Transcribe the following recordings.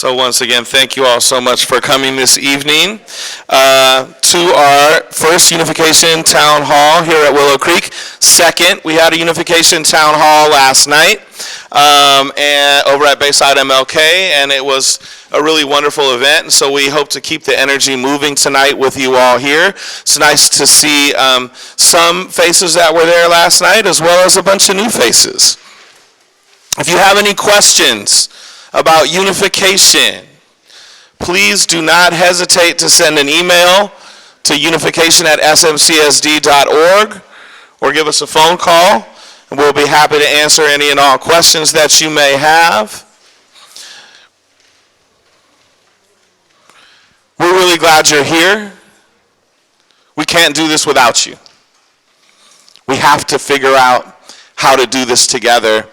So once again, thank you all so much for coming this evening to our first Unification Town Hall here at Willow Creek. Second, we had a Unification Town Hall last night and over at Bayside MLK, and it was a really wonderful event, and so we hope to keep the energy moving tonight with you all here. It's nice to see some faces that were there last night as well as a bunch of new faces. If you have any questions about unification, please do not hesitate to send an email to unification@smcsd.org or give us a phone call, and we'll be happy to answer any and all questions that you may have. We're really glad you're here. We can't do this without you. We have to figure out how to do this together.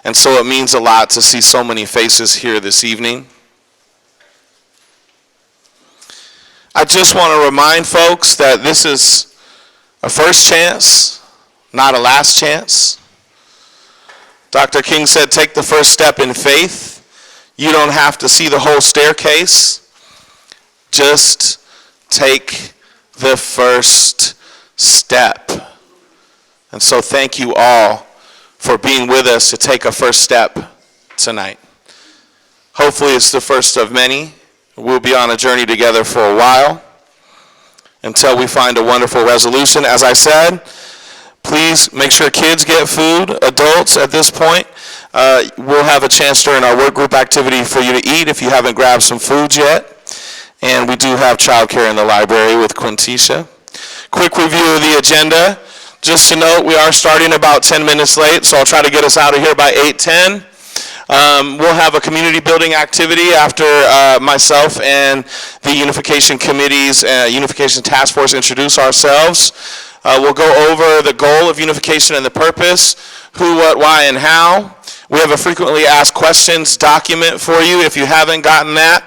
And so it means a lot to see so many faces here this evening. I just want to remind folks that this is a first chance, not a last chance. Dr. King said, take the first step in faith. You don't have to see the whole staircase. Just take the first step. And so thank you all for being with us to take a first step tonight. Hopefully it's the first of many. We'll be on a journey together for a while until we find a wonderful resolution. As I said, please make sure kids get food. Adults at this point, we'll have a chance during our work group activity for you to eat if you haven't grabbed some food yet. And we do have childcare in the library with Quintisha. Quick review of the agenda. Just to note, we are starting about 10 minutes late, so I'll try to get us out of here by 8:10. We'll have a community building activity after myself and the Unification Committee's Unification Task Force introduce ourselves. We'll go over the goal of unification and the purpose, who, what, why, and how. We have a frequently asked questions document for you. If you haven't gotten that,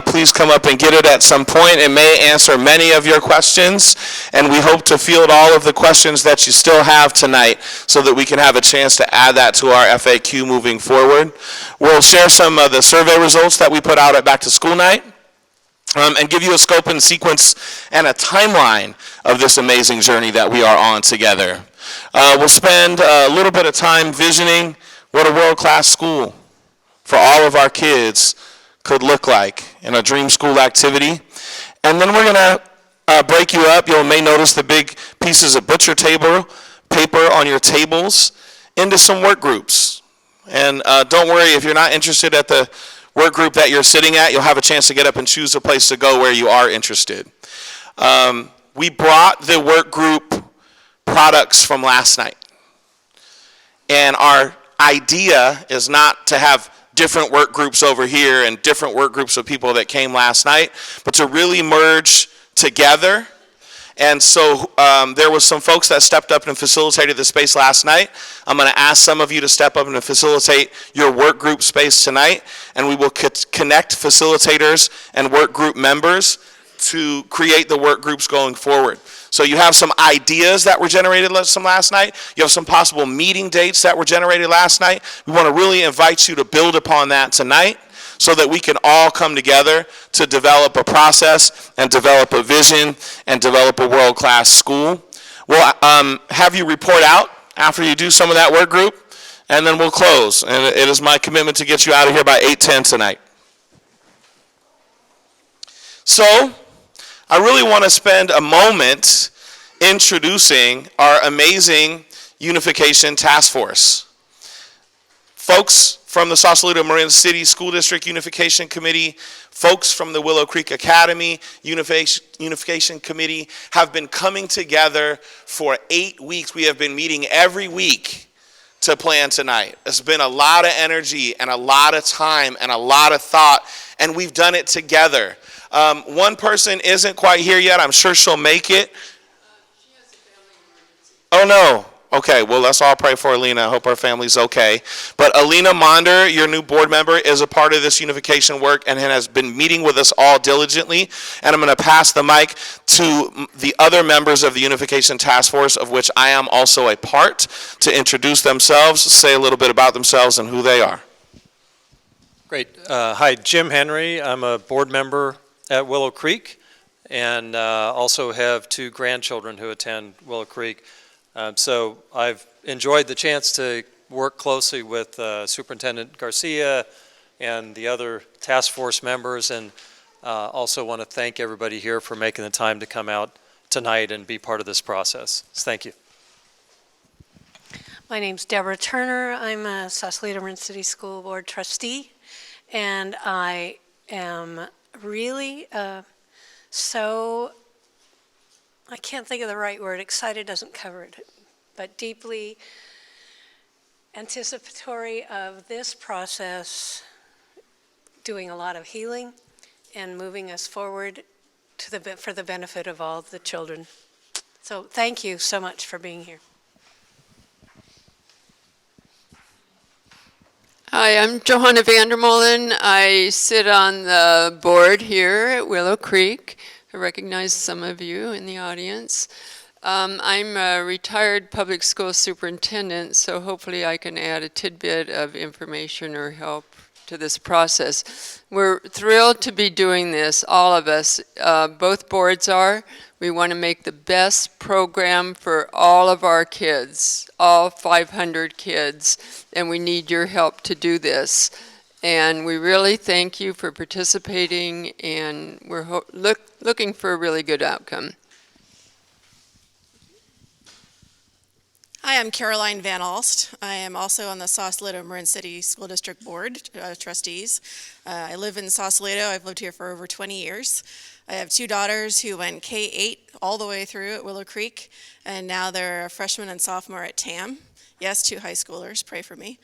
please come up and get it at some point. It may answer many of your questions, and we hope to field all of the questions that you still have tonight so that we can have a chance to add that to our FAQ moving forward. We'll share some of the survey results that we put out at Back to School Night. And give you a scope and sequence and a timeline of this amazing journey that we are on together. We'll spend a little bit of time visioning what a world-class school for all of our kids could look like in a dream school activity. And then we're going to break you up. You may notice the big pieces of butcher paper on your tables into some work groups. And don't worry, if you're not interested at the work group that you're sitting at, you'll have a chance to get up and choose a place to go where you are interested. We brought the work group products from last night. And our idea is not to have different work groups over here and different work groups of people that came last night, but to really merge together. And so there was some folks that stepped up and facilitated the space last night. I'm going to ask some of you to step up and facilitate your work group space tonight, and we will connect facilitators and work group members to create the work groups going forward. So you have some ideas that were generated last night. You have some possible meeting dates that were generated last night. We want to really invite you to build upon that tonight so that we can all come together to develop a process and develop a vision and develop a world-class school. We'll have you report out after you do some of that work group, and then we'll close. And it is my commitment to get you out of here by 8:10 tonight. So I really want to spend a moment introducing our amazing Unification Task Force. Folks from the Sausalito Marin City School District Unification Committee, folks from the Willow Creek Academy Unification Committee have been coming together for 8 weeks. We have been meeting every week to plan tonight. It's been a lot of energy and a lot of time and a lot of thought, and we've done it together. One person isn't quite here yet. I'm sure she'll make it. She has a family emergency. Oh, no. Okay, well, let's all pray for Alina. I hope her family's okay. But Alina Monder, your new board member, is a part of this unification work and has been meeting with us all diligently. And I'm going to pass the mic to the other members of the Unification Task Force, of which I am also a part, to introduce themselves, say a little bit about themselves and who they are. Great. Hi, Jim Henry. I'm a board member at Willow Creek and also have 2 grandchildren who attend Willow Creek. So I've enjoyed the chance to work closely with Superintendent Garcia and the other task force members, and also want to thank everybody here for making the time to come out tonight and be part of this process. So thank you. My name's Deborah Turner. I'm a Sausalito Marin City School Board trustee, and I am really I can't think of the right word, excited doesn't cover it, but deeply anticipatory of this process doing a lot of healing and moving us forward for the benefit of all the children. So thank you so much for being here. Hi, I'm Johanna Vandermolen. I sit on the board here at Willow Creek. I recognize some of you in the audience. I'm a retired public school superintendent, so hopefully I can add a tidbit of information or help to this process. We're thrilled to be doing this, all of us. Both boards are. We want to make the best program for all of our kids, all 500 kids, and we need your help to do this. And we really thank you for participating, and we're looking for a really good outcome. Hi, I'm Caroline Van Alst. I am also on the Sausalito Marin City School District Board trustees. I live in Sausalito. I've lived here for over 20 years. I have 2 daughters who went K-8 all the way through at Willow Creek, and now they're a freshman and sophomore at TAM. Yes, 2 high schoolers. Pray for me.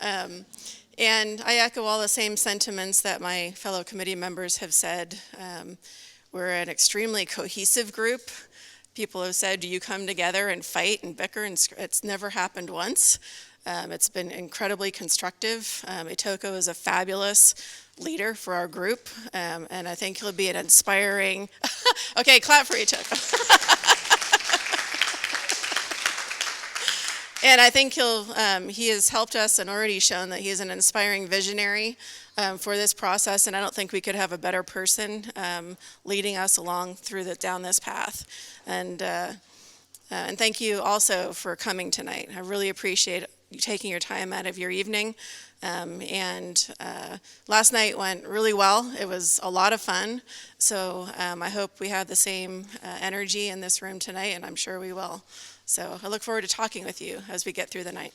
And I echo all the same sentiments that my fellow committee members have said. We're an extremely cohesive group. People have said, do you come together and fight and bicker? And it's never happened once. It's been incredibly constructive. Itoko is a fabulous leader for our group, and I think he'll be an inspiring... Okay, clap for Itoko. And I think he has helped us and already shown that he is an inspiring visionary for this process, and I don't think we could have a better person leading us along down this path. And thank you also for coming tonight. I really appreciate you taking your time out of your evening. Last night went really well. It was a lot of fun. So I hope we have the same energy in this room tonight, and I'm sure we will. So I look forward to talking with you as we get through the night.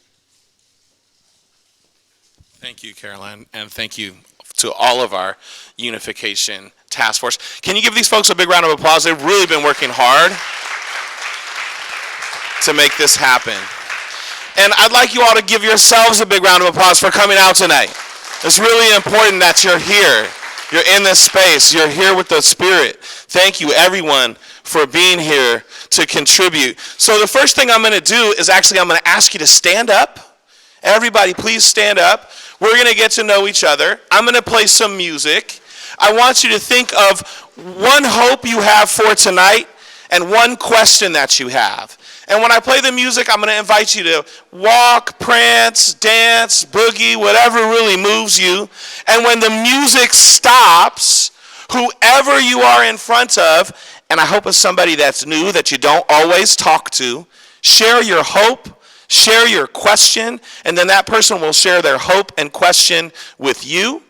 Thank you, Caroline, and thank you to all of our Unification task force. Can you give these folks a big round of applause? They've really been working hard to make this happen. And I'd like you all to give yourselves a big round of applause for coming out tonight. It's really important that you're here. You're in this space. You're here with the Spirit. Thank you, everyone, for being here to contribute. So the first thing I'm going to do is I'm going to ask you to stand up. Everybody, please stand up. We're going to get to know each other. I'm going to play some music. I want you to think of one hope you have for tonight and one question that you have. And when I play the music, I'm going to invite you to walk, prance, dance, boogie, whatever really moves you. And when the music stops, whoever you are in front of, and I hope it's somebody that's new that you don't always talk to, share your hope, share your question, and then that person will share their hope and question with you.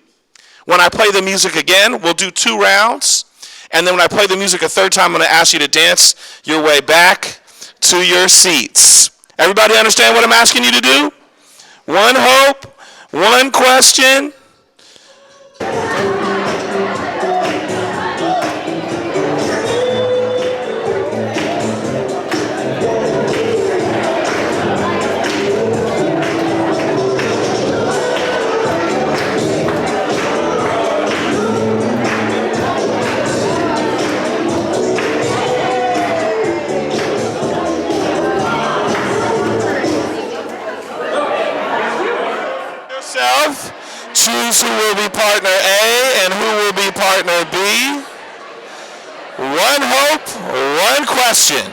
When I play the music again, we'll do 2 rounds. And then when I play the music a 3rd time, I'm going to ask you to dance your way back to your seats. Everybody understand what I'm asking you to do? One hope, one question. Choose who will be partner A and who will be partner B. One hope, one question.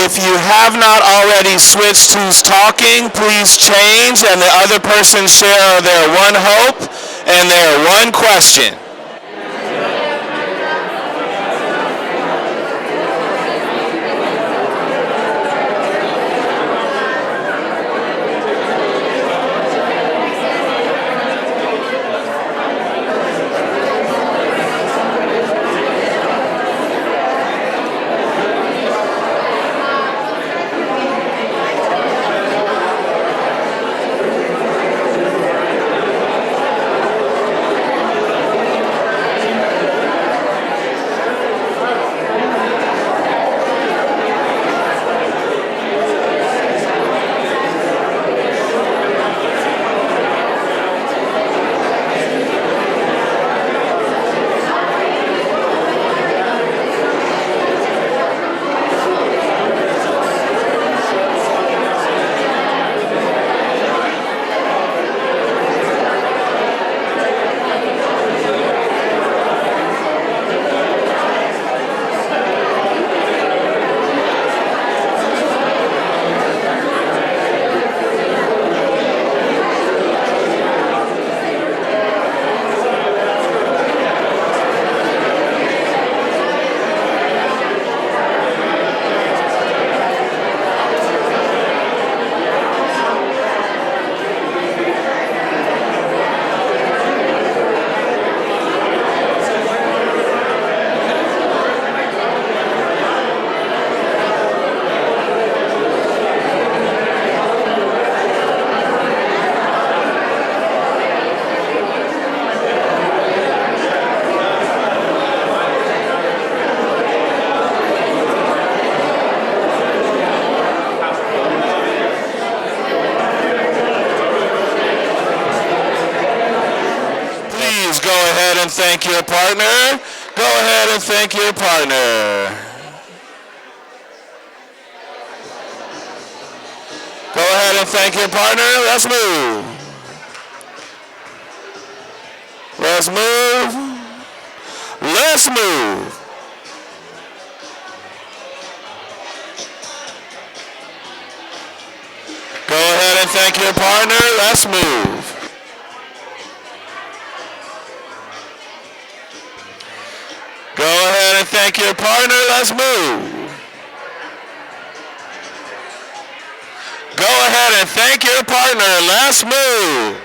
if you have not already switched who's talking, please change and the other person share their one hope and their one question. And thank your partner. Go ahead and thank your partner. Go ahead and thank your partner. Let's move. Let's move. Let's move. Go ahead and thank your partner. Let's move. Go ahead and thank your partner. Let's move. Go ahead and thank your partner. Let's move.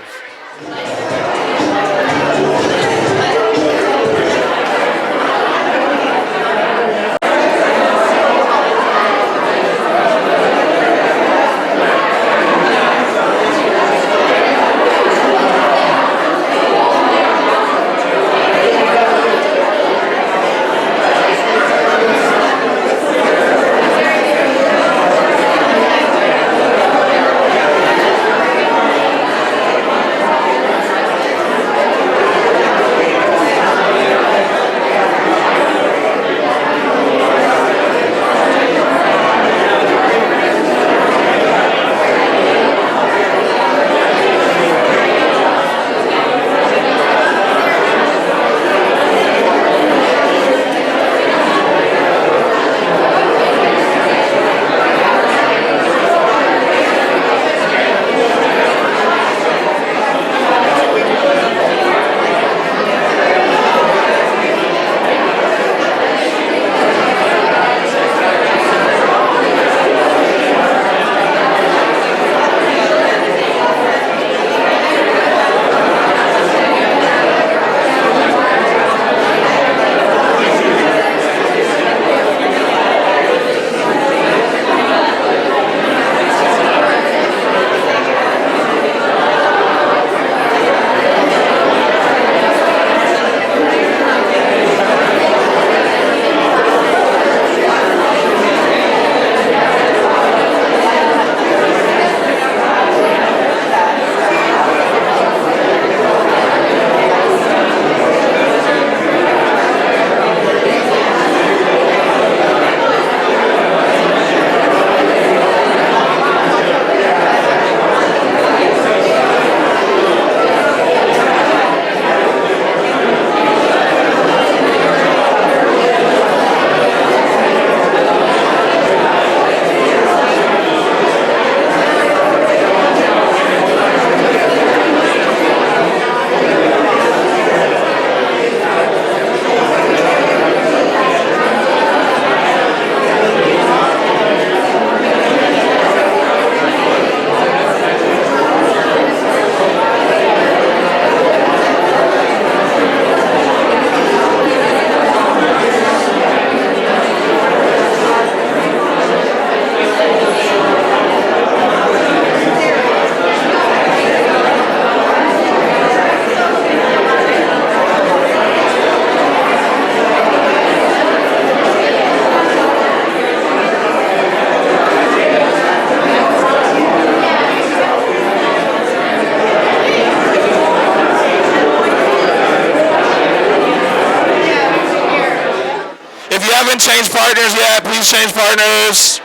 haven't changed partners yet, please change partners.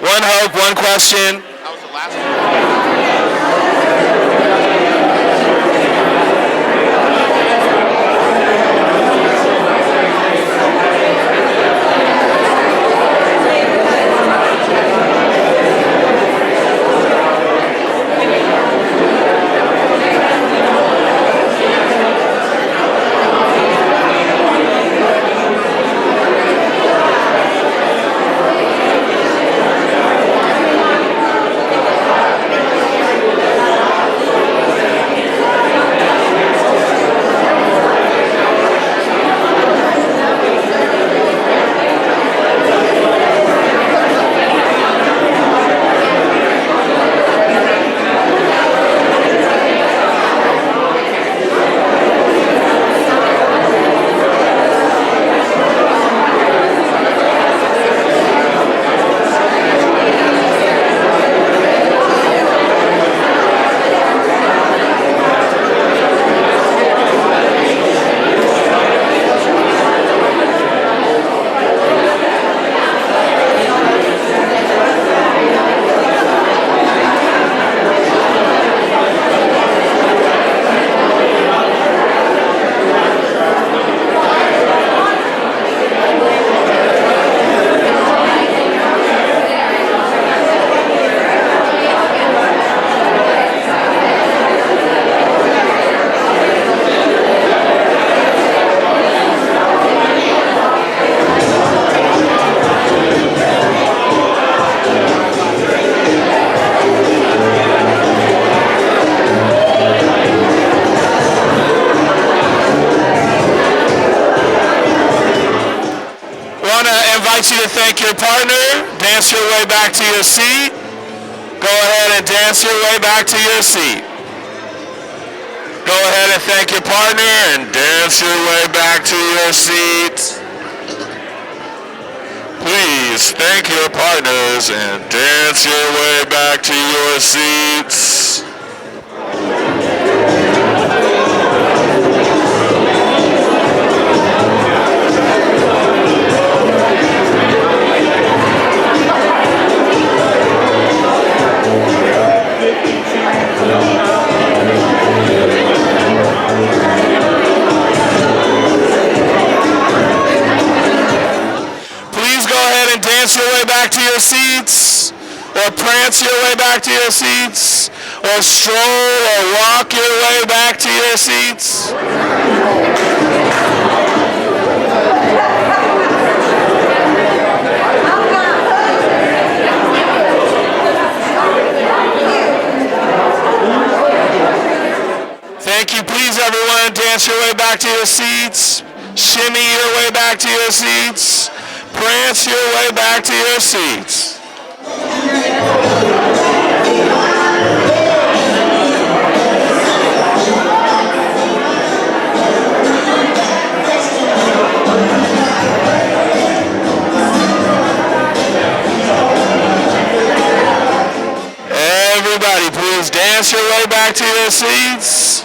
One hope, one question. That was the last one. invite you to thank your partner, dance your way back to your seat. Go ahead and dance your way back to your seat. Go ahead and thank your partner and dance your way back to your seat. Please thank your partners and dance your way back to your seats. Dance your way back to your seats, or prance your way back to your seats, or stroll or walk your way back to your seats. Thank you. Please, everyone, dance your way back to your seats. Shimmy your way back to your seats. Prance your way back to your seats. Everybody, please dance your way back to your seats.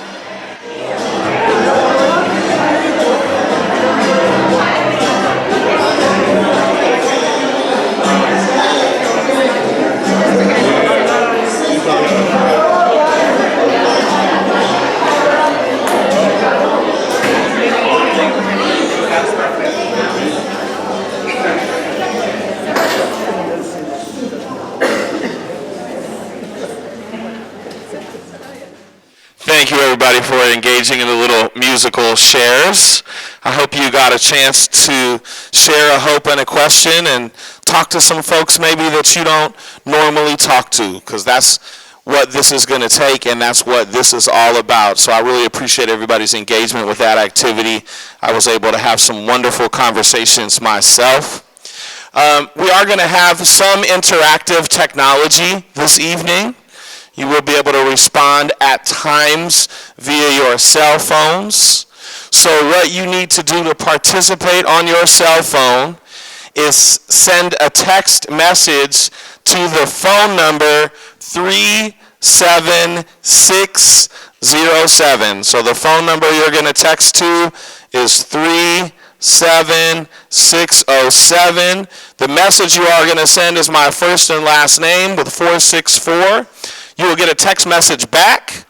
Thank you, everybody, for engaging in the little musical shares. I hope you got a chance to share a hope and a question and talk to some folks maybe that you don't normally talk to, because that's what this is going to take, and that's what this is all about. So I really appreciate everybody's engagement with that activity. I was able to have some wonderful conversations myself. We are going to have some interactive technology this evening. You will be able to respond at times via your cell phones. So what you need to do to participate on your cell phone is send a text message to the phone number 37607. So the phone number you're going to text to is 37607. 377-607. The message you are going to send is my first and last name with 464. You will get a text message back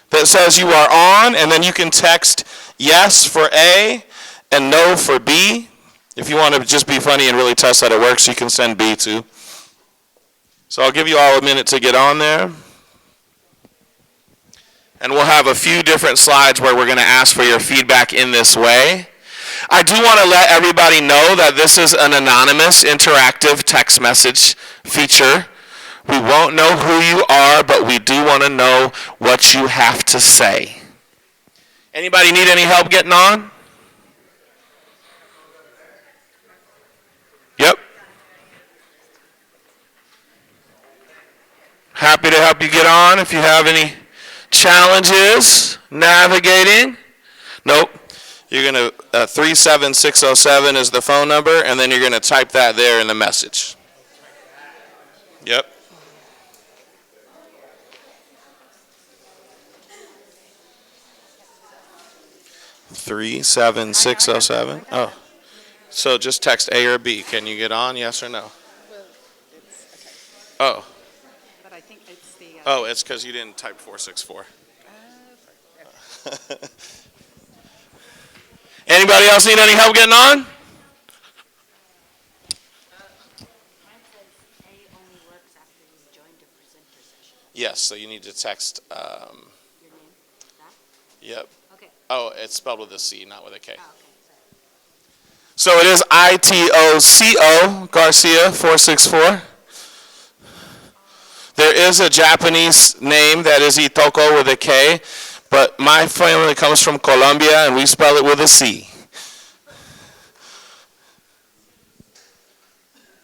that says you are on, and then you can text yes for A and no for B. If you want to just be funny and really test that it works, you can send B too. So I'll give you all a minute to get on there. And we'll have a few different slides where we're going to ask for your feedback in this way. I do want to let everybody know that this is an anonymous interactive text message feature. We won't know who you are, but we do want to know what you have to say. Anybody need any help getting on? Yep. Happy to help you get on if you have any challenges navigating. Nope. You're going to, 37607 is the phone number, and then you're going to type that there in the message. Yep. $37607. Oh, so just text A or B. Can you get on? Yes or no? Oh. But I think it's the. Oh, it's because you didn't type 464. Anybody else need any help getting on? Mine says A only works after you joined a presenter session. Yes, so you need to text. Your name? That? Yep. Okay. Oh, it's spelled with a C, not with a K. Oh, okay. So Sorry. it is ITOCO Garcia 464. There is a Japanese name that is Itoko with a K, but my family comes from Colombia and we spell it with a C.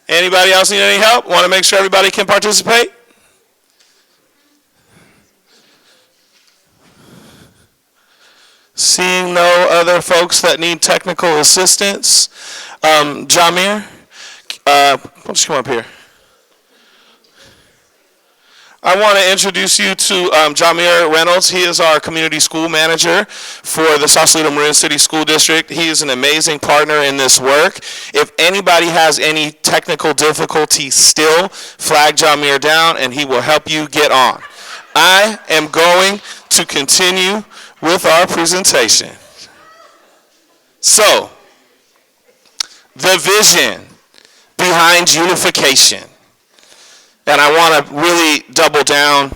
Anybody else need any help? Want to make sure everybody can participate? Seeing no other folks that need technical assistance, Jamir, why don't you come up here? I want to introduce you to Jamir Reynolds. He is our community school manager for the Sausalito Marin City School District. He is an amazing partner in this work. If anybody has any technical difficulty still, flag Jamir down and he will help you get on. I am going to continue with our presentation. So, the vision behind unification. And I want to really double down.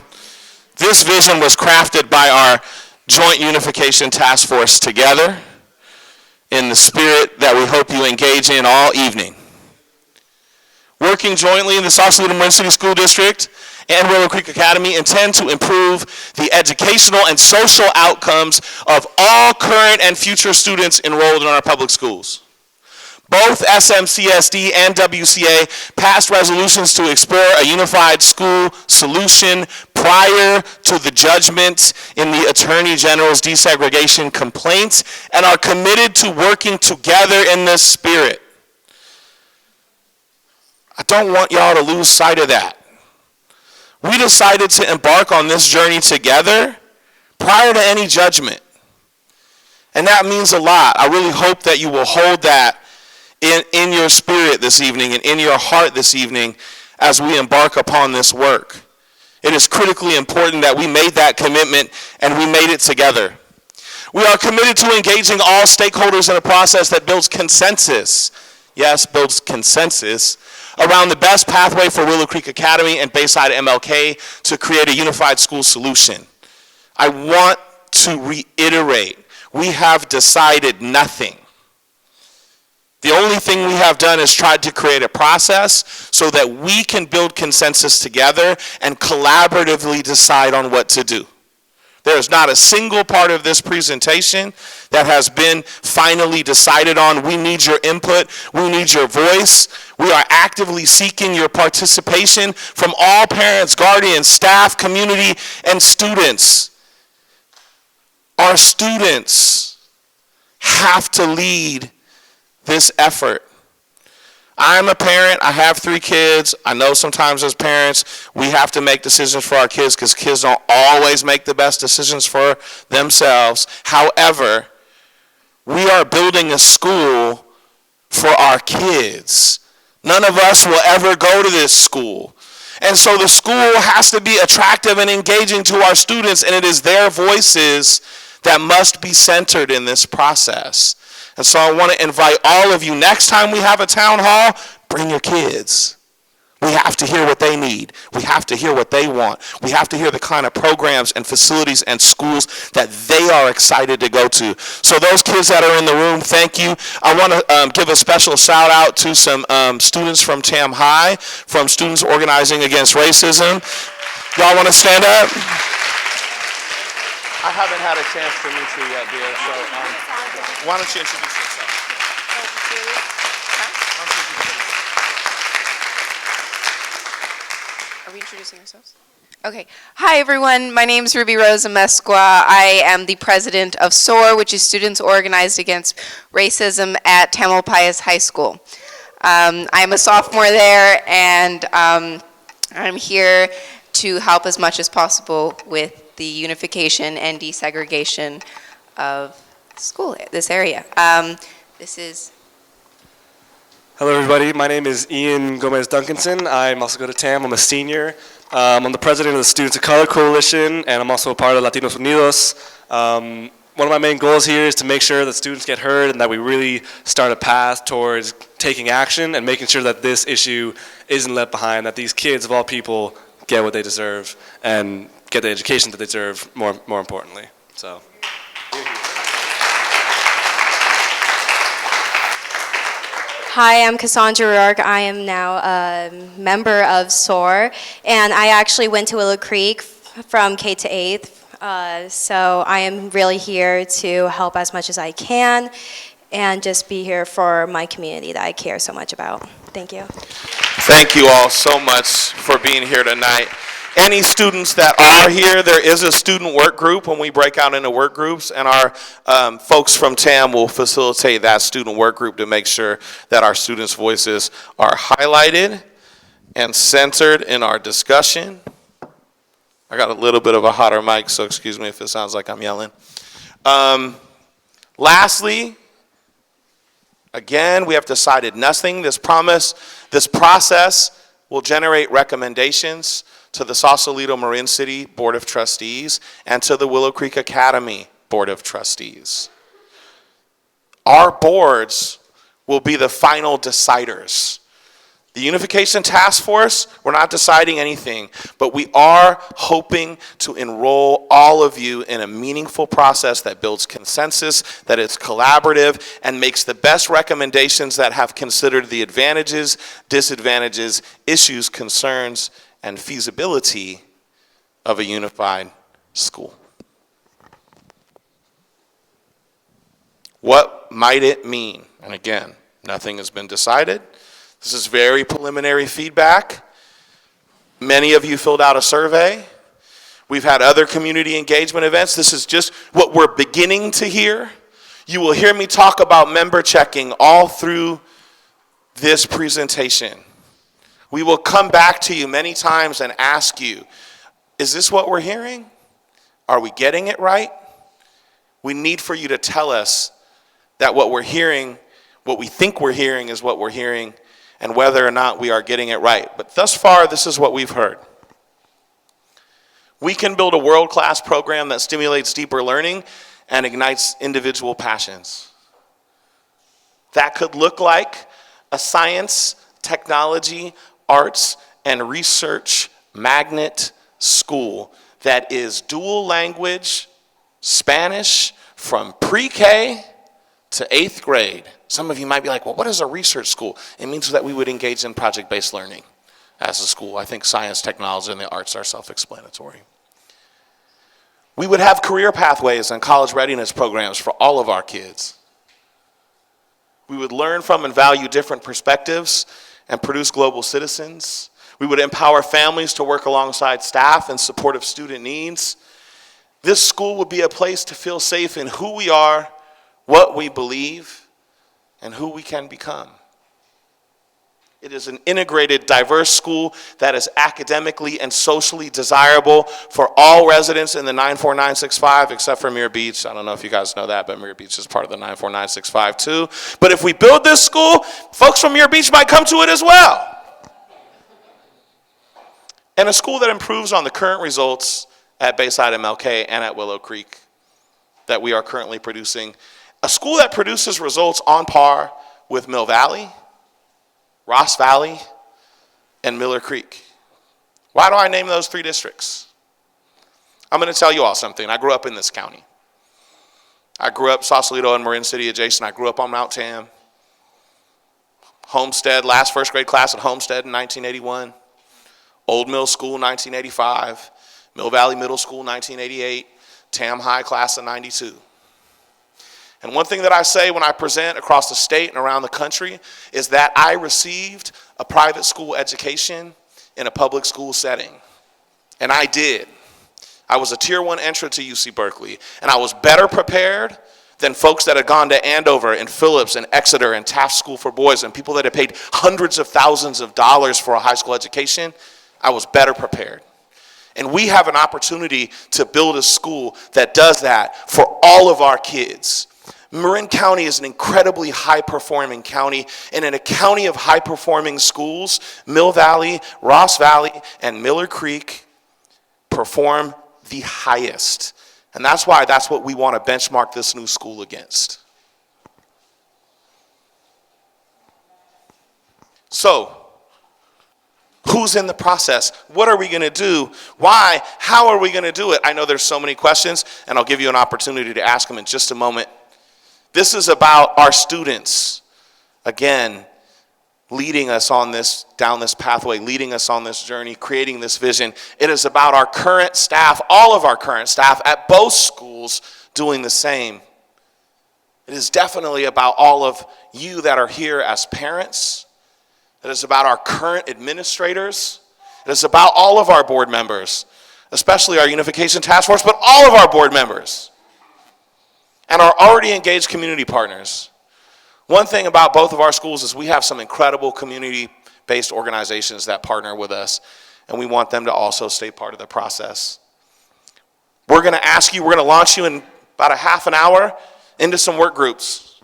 This vision was crafted by our Joint Unification Task Force together in the spirit that we hope you engage in all evening. Working jointly in the Sausalito Marin City School District and Willow Creek Academy intend to improve the educational and social outcomes of all current and future students enrolled in our public schools. Both SMCSD and WCA passed resolutions to explore a unified school solution prior to the judgment in the Attorney General's desegregation complaints and are committed to working together in this spirit. I don't want y'all to lose sight of that. We decided to embark on this journey together prior to any judgment. And that means a lot. I really hope that you will hold that in your spirit this evening and in your heart this evening as we embark upon this work. It is critically important that we made that commitment and we made it together. We are committed to engaging all stakeholders in a process that builds consensus, yes, builds consensus, around the best pathway for Willow Creek Academy and Bayside MLK to create a unified school solution. I want to reiterate, we have decided nothing. The only thing we have done is tried to create a process so that we can build consensus together and collaboratively decide on what to do. There is not a single part of this presentation that has been finally decided on. We need your input. We need your voice. We are actively seeking your participation from all parents, guardians, staff, community, and students. Our students have to lead this effort. I'm a parent. I have 3 kids. I know sometimes as parents we have to make decisions for our kids because kids don't always make the best decisions for themselves. However, We are building a school for our kids. None of us will ever go to this school. And so the school has to be attractive and engaging to our students, and it is their voices that must be centered in this process. And so I want to invite all of you, next time we have a town hall, bring your kids. We have to hear what they need. We have to hear what they want. We have to hear the kind of programs and facilities and schools that they are excited to go to. So those kids that are in the room, thank you. I want to give a special shout out to some students from Tam High, from Students Organizing Against Racism. Y'all want to stand up? I haven't had a chance to meet you yet, dear, so why don't you introduce yourself? Are we introducing ourselves? Okay. Hi, everyone. My name is Ruby Rose Amesqua. I am the president of SOAR, which is Students Organized Against Racism at Tamalpais High School. I'm a sophomore there, and I'm here to help as much as possible with the unification and desegregation of school, this area. This is Hello, everybody. My name is Ian Gomez-Duncanson. I'm also go to TAM. I'm a senior. I'm the president of the Students of Color Coalition, and I'm also a part of Latinos Unidos. One of my main goals here is to make sure that students get heard and that we really start a path towards taking action and making sure that this issue isn't left behind, that these kids of all people get what they deserve and get the education that they deserve, more importantly. So. Hi, I'm Cassandra Rourke. I am now a member of SOAR, and I actually went to Willow Creek from K to 8th, so I am really here to help as much as I can and just be here for my community that I care so much about. Thank you. Thank you all so much for being here tonight. Any students that are here, there is a student work group when we break out into work groups, and our folks from TAM will facilitate that student work group to make sure that our students' voices are highlighted and centered in our discussion. I got a little bit of a hotter mic, so excuse me if it sounds like I'm yelling. Lastly, again, we have decided nothing. This process will generate recommendations to the Sausalito Marin City Board of Trustees and to the Willow Creek Academy Board of Trustees. Our boards will be the final deciders. The Unification Task Force, we're not deciding anything, but we are hoping to enroll all of you in a meaningful process that builds consensus, that is collaborative, and makes the best recommendations that have considered the advantages, disadvantages, issues, concerns, and feasibility of a unified school. What might it mean? And again, nothing has been decided. This is very preliminary feedback. Many of you filled out a survey. We've had other community engagement events. This is just what we're beginning to hear. You will hear me talk about member checking all through this presentation. We will come back to you many times and ask you, is this what we're hearing? Are we getting it right? We need for you to tell us that what we're hearing, what we think we're hearing is what we're hearing, and whether or not we are getting it right. But thus far, this is what we've heard. We can build a world-class program that stimulates deeper learning and ignites individual passions. That could look like a science, technology, arts, and research magnet school that is dual language, Spanish, from pre-K to 8th grade. Some of you might be like, well, what is a research school? It means that we would engage in project-based learning as a school. I think science, technology, and the arts are self-explanatory. We would have career pathways and college readiness programs for all of our kids. We would learn from and value different perspectives and produce global citizens. We would empower families to work alongside staff in support of student needs. This school would be a place to feel safe in who we are, what we believe, and who we can become. It is an integrated, diverse school that is academically and socially desirable for all residents in the 94965, except for Muir Beach. I don't know if you guys know that, but Muir Beach is part of the 94965 too. But if we build this school, folks from Muir Beach might come to it as well. And a school that improves on the current results at Bayside MLK and at Willow Creek that we are currently producing. A school that produces results on par with Mill Valley, Ross Valley, and Miller Creek. Why do I name those 3 districts? I'm going to tell you all something. I grew up in this county. I grew up Sausalito and Marin City adjacent. I grew up on Mount Tam. Homestead, last first grade class at Homestead in 1981. Old Mill School, 1985. Mill Valley Middle School, 1988. Tam High class of 92. And one thing that I say when I present across the state and around the country is that I received a private school education in a public school setting. And I did. I was a Tier 1 entrant to UC Berkeley, and I was better prepared than folks that had gone to Andover and Phillips and Exeter and Taft School for Boys and people that had paid hundreds of thousands of dollars for a high school education. I was better prepared. And we have an opportunity to build a school that does that for all of our kids. Marin County is an incredibly high-performing county, and in a county of high-performing schools, Mill Valley, Ross Valley, and Miller Creek perform the highest. And that's what we want to benchmark this new school against. So, who's in the process? What are we going to do? Why? How are we going to do it? I know there's so many questions, and I'll give you an opportunity to ask them in just a moment. This is about our students, again, leading us on this, down this pathway, leading us on this journey, creating this vision. It is about our current staff, all of our current staff at both schools doing the same. It is definitely about all of you that are here as parents. It is about our current administrators. It is about all of our board members, especially our Unification Task Force, but all of our board members and our already engaged community partners. One thing about both of our schools is we have some incredible community-based organizations that partner with us, and we want them to also stay part of the process. We're going to launch you in about a half an hour into some work groups.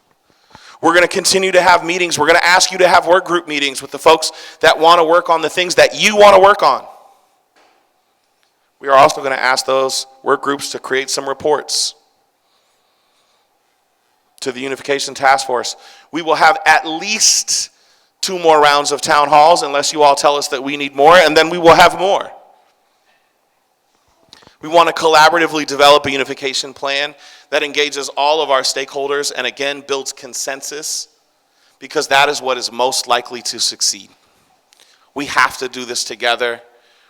We're going to continue to have meetings. We're going to ask you to have work group meetings with the folks that want to work on the things that you want to work on. We are also going to ask those work groups to create some reports to the Unification Task Force. We will have at least 2 more rounds of town halls unless you all tell us that we need more, and then we will have more. We want to collaboratively develop a unification plan that engages all of our stakeholders and again builds consensus, because that is what is most likely to succeed. We have to do this together.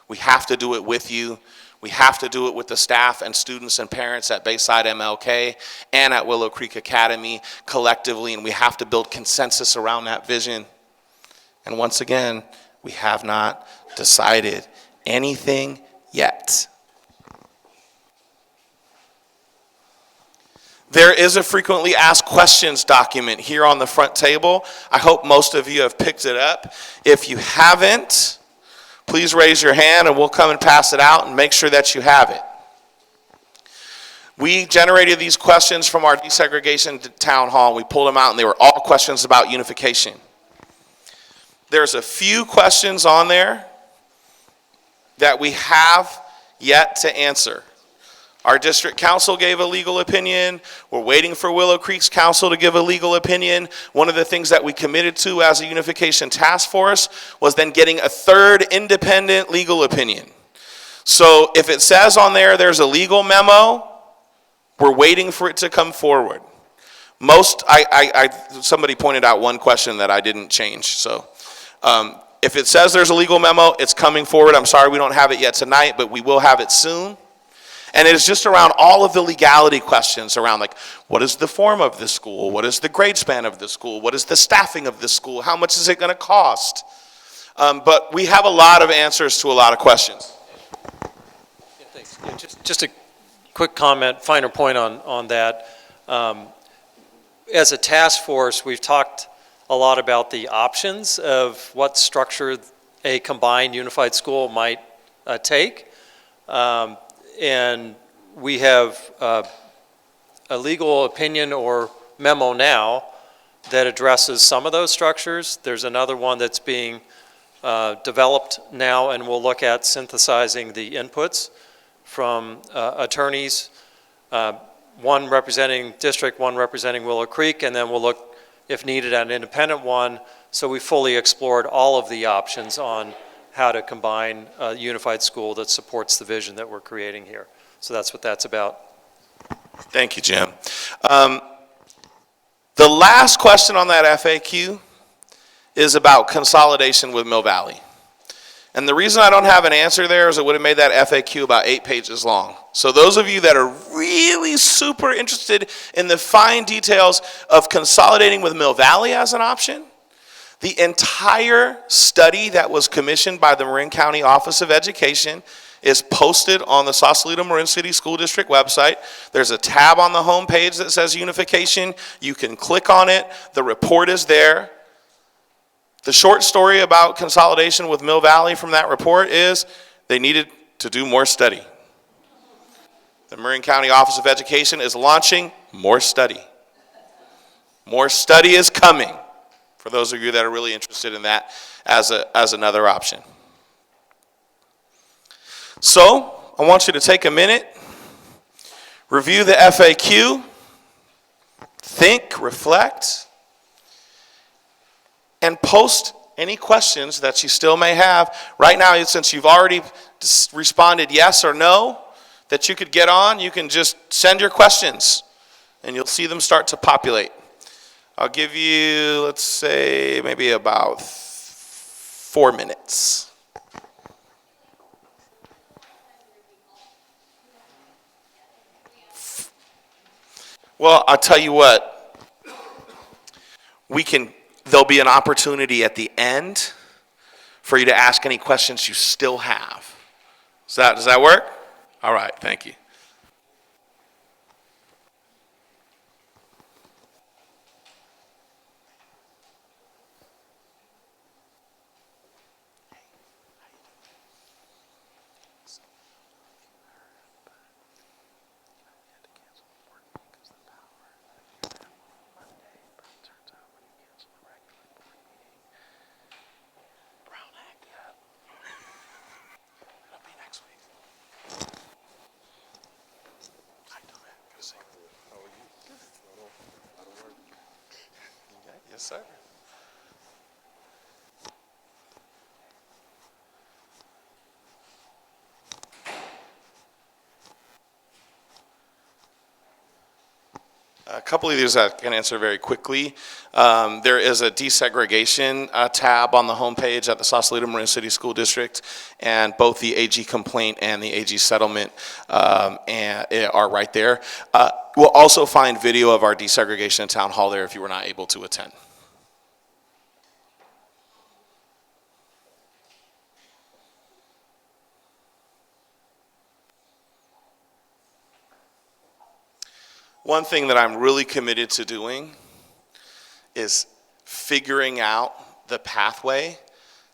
We have to do it with you. We have to do it with the staff and students and parents at Bayside MLK and at Willow Creek Academy collectively, and we have to build consensus around that vision. And once again, we have not decided anything yet. There is a frequently asked questions document here on the front table. I hope most of you have picked it up. If you haven't, please raise your hand and we'll come and pass it out and make sure that you have it. We generated these questions from our desegregation town hall. We pulled them out and they were all questions about unification. There's a few questions on there that we have yet to answer. Our district council gave a legal opinion. We're waiting for Willow Creek's council to give a legal opinion. One of the things that we committed to as a unification task force was then getting a third independent legal opinion. So if it says on there there's a legal memo, we're waiting for it to come forward. Somebody pointed out one question that I didn't change. So if it says there's a legal memo, it's coming forward. I'm sorry we don't have it yet tonight, but we will have it soon. And it is just around all of the legality questions around, like, what is the form of this school? What is the grade span of the school? What is the staffing of this school? How much is it going to cost? But we have a lot of answers to a lot of questions. Yeah, thanks. Yeah, just a quick comment, finer point on that. As a task force, we've talked a lot about the options of what structure a combined unified school might take. And we have a legal opinion or memo now that addresses some of those structures. There's another one that's being developed now, and we'll look at synthesizing the inputs from attorneys, one representing district, one representing Willow Creek, and then we'll look, if needed, at an independent one. So we fully explored all of the options on how to combine a unified school that supports the vision that we're creating here. So that's what that's about. Thank you, Jim. The last question on that FAQ is about consolidation with Mill Valley. And the reason I don't have an answer there is it would have made that FAQ about 8 pages long. So those of you that are really super interested in the fine details of consolidating with Mill Valley as an option, the entire study that was commissioned by the Marin County Office of Education is posted on the Sausalito Marin City School District website. There's a tab on the home page that says Unification. You can click on it. The report is there. The short story about consolidation with Mill Valley from that report is they needed to do more study. The Marin County Office of Education is launching more study. More study is coming for those of you that are really interested in that as another option. So, I want you to take a minute, review the FAQ, think, reflect, and post any questions that you still may have. Right now, since you've already responded yes or no, that you could get on, you can just send your questions, and you'll see them start to populate. I'll give you, let's say, maybe about 4 minutes. Well, I'll tell you what, there'll be an opportunity at the end for you to ask any questions you still have. Does that work? All right, thank you. Yes, sir. A couple of these I can answer very quickly. There is a desegregation tab on the homepage at the Sausalito Marin City School District, and both the AG complaint and the AG settlement are right there. We'll also find video of our desegregation town hall there if you were not able to attend. One thing that I'm really committed to doing is figuring out the pathway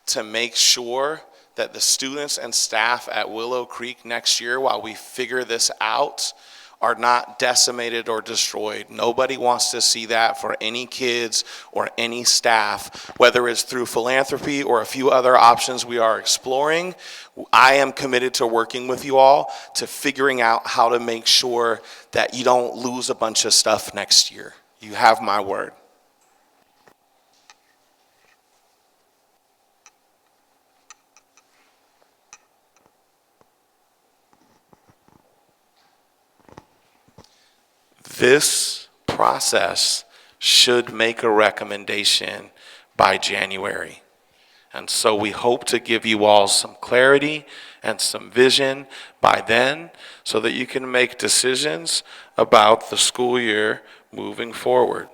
to make sure that the students and staff at Willow Creek next year, while we figure this out, are not decimated or destroyed. Nobody wants to see that for any kids or any staff, whether it's through philanthropy or a few other options we are exploring. I am committed to working with you all to figuring out how to make sure that you don't lose a bunch of stuff next year. You have my word. This process should make a recommendation by January. And so we hope to give you all some clarity and some vision by then so that you can make decisions about the school year moving forward.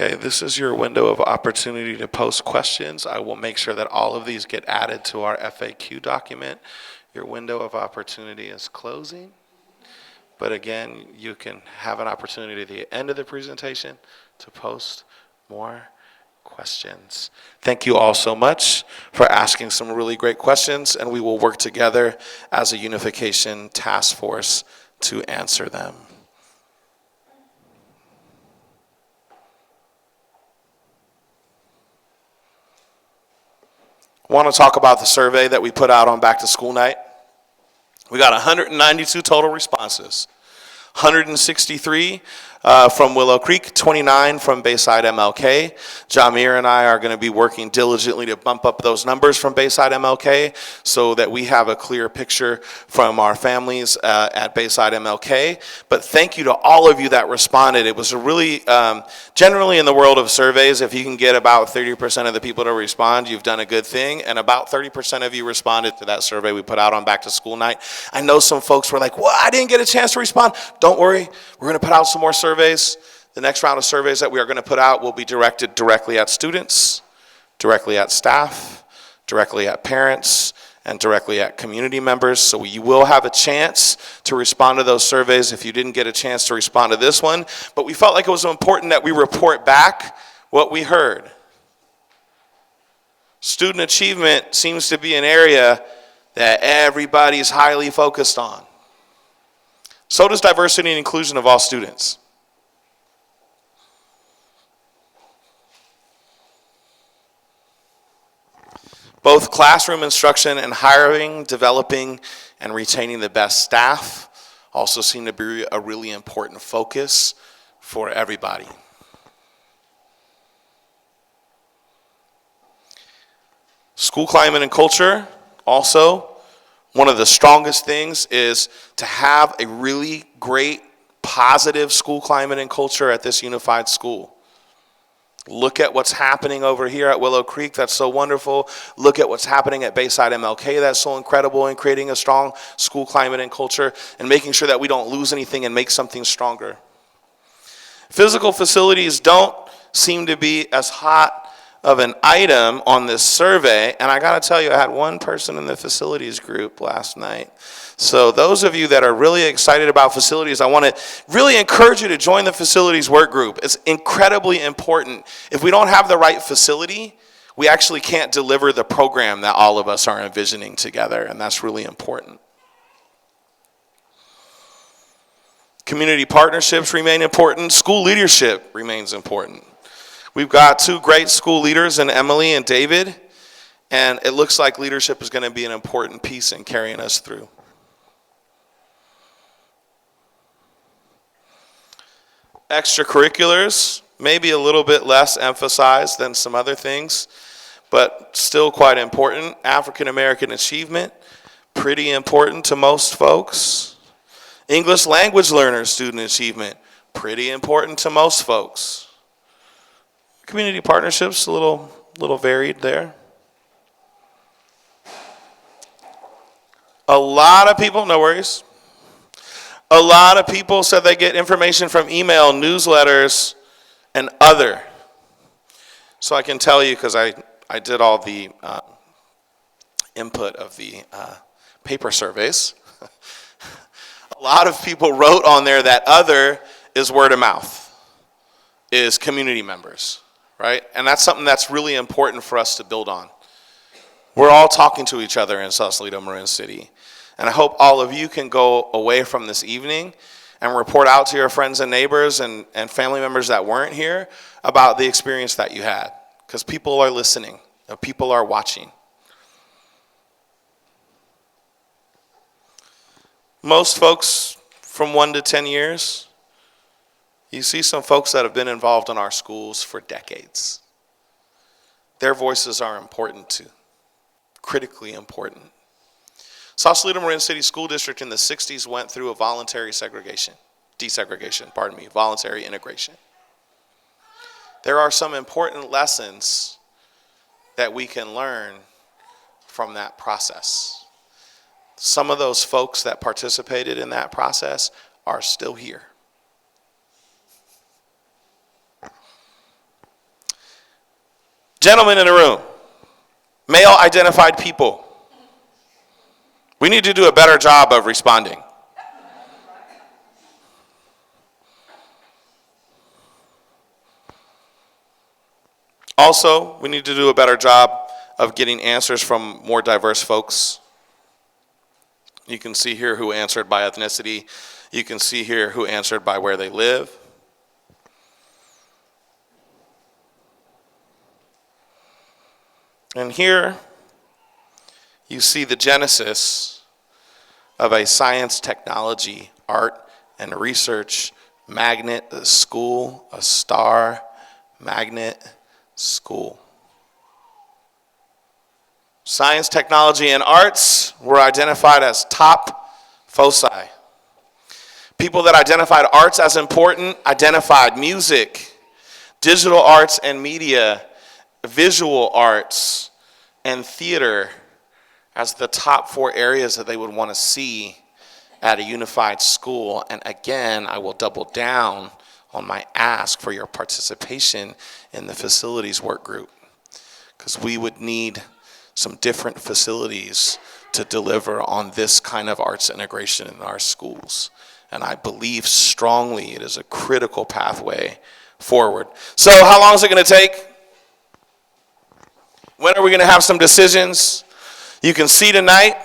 Okay, this is your window of opportunity to post questions. I will make sure that all of these get added to our FAQ document. Your window of opportunity is closing. But again, you can have an opportunity at the end of the presentation to post more questions. Thank you all so much for asking some really great questions, and we will work together as a unification task force to answer them. I want to talk about the survey that we put out on Back to School Night. We got 192 total responses. 163 from Willow Creek, 29 from Bayside MLK. Jamir and I are going to be working diligently to bump up those numbers from Bayside MLK so that we have a clear picture from our families at Bayside MLK. But thank you to all of you that responded. It was a really, generally in the world of surveys, if you can get about 30% of the people to respond, you've done a good thing. And about 30% of you responded to that survey we put out on Back to School Night. I know some folks were like, well, I didn't get a chance to respond. Don't worry, we're going to put out some more surveys. The next round of surveys that we are going to put out will be directed directly at students, directly at staff, directly at parents, and directly at community members. So you will have a chance to respond to those surveys if you didn't get a chance to respond to this one. But we felt like it was important that we report back what we heard. Student achievement seems to be an area that everybody's highly focused on. So does diversity and inclusion of all students. Both classroom instruction and hiring, developing, and retaining the best staff also seem to be a really important focus for everybody. School climate and culture, also, one of the strongest things is to have a really great, positive school climate and culture at this unified school. Look at what's happening over here at Willow Creek, that's so wonderful. Look at what's happening at Bayside MLK, that's so incredible in creating a strong school climate and culture and making sure that we don't lose anything and make something stronger. Physical facilities don't seem to be as hot of an item on this survey, and I gotta tell you, I had one person in the facilities group last night. So those of you that are really excited about facilities, I wanna really encourage you to join the facilities work group. It's incredibly important. If we don't have the right facility, we actually can't deliver the program that all of us are envisioning together, and that's really important. Community partnerships remain important. School leadership remains important. We've got two great school leaders in Emily and David, and it looks like leadership is going to be an important piece in carrying us through. Extracurriculars, maybe a little bit less emphasized than some other things, but still quite important. African American achievement, pretty important to most folks. English language learners student achievement, pretty important to most folks. Community partnerships, a little varied there. A lot of people, no worries. A lot of people said they get information from email, newsletters, and other. So I can tell you, because I did all the input of the paper surveys. A lot of people wrote on there that other is word of mouth, is community members. Right? And that's something that's really important for us to build on. We're all talking to each other in Sausalito, Marin City. And I hope all of you can go away from this evening and report out to your friends and neighbors and family members that weren't here about the experience that you had. Because people are listening, people are watching. Most folks from 1 to 10 years, you see some folks that have been involved in our schools for decades. Their voices are important too, critically important. Sausalito Marin City School District in the 60s went through a voluntary voluntary integration. There are some important lessons that we can learn from that process. Some of those folks that participated in that process are still here. Gentlemen in the room, male identified people, we need to do a better job of responding. Also, we need to do a better job of getting answers from more diverse folks. You can see here who answered by ethnicity. You can see here who answered by where they live. And here you see the genesis of a science, technology, art, and research magnet school, a star magnet school. Science, technology, and arts were identified as top foci. People that identified arts as important identified music, digital arts and media, visual arts, and theater as the top 4 areas that they would want to see at a unified school. And again, I will double down on my ask for your participation in the facilities work group, because we would need some different facilities to deliver on this kind of arts integration in our schools. And I believe strongly it is a critical pathway forward. So how long is it going to take? When are we going to have some decisions? You can see tonight,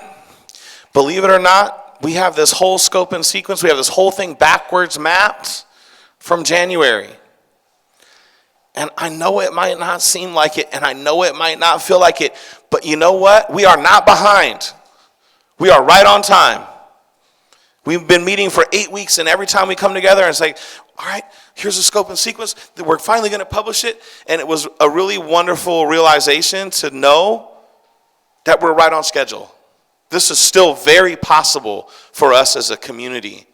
believe it or not, we have this whole scope and sequence. We have this whole thing backwards mapped from January. And I know it might not seem like it, and I know it might not feel like it, but you know what? We are not behind. We are right on time. We've been meeting for 8 weeks, and every time we come together and say, all right, here's the scope and sequence, that we're finally going to publish it. And it was a really wonderful realization to know that we're right on schedule. This is still very possible for us as a community.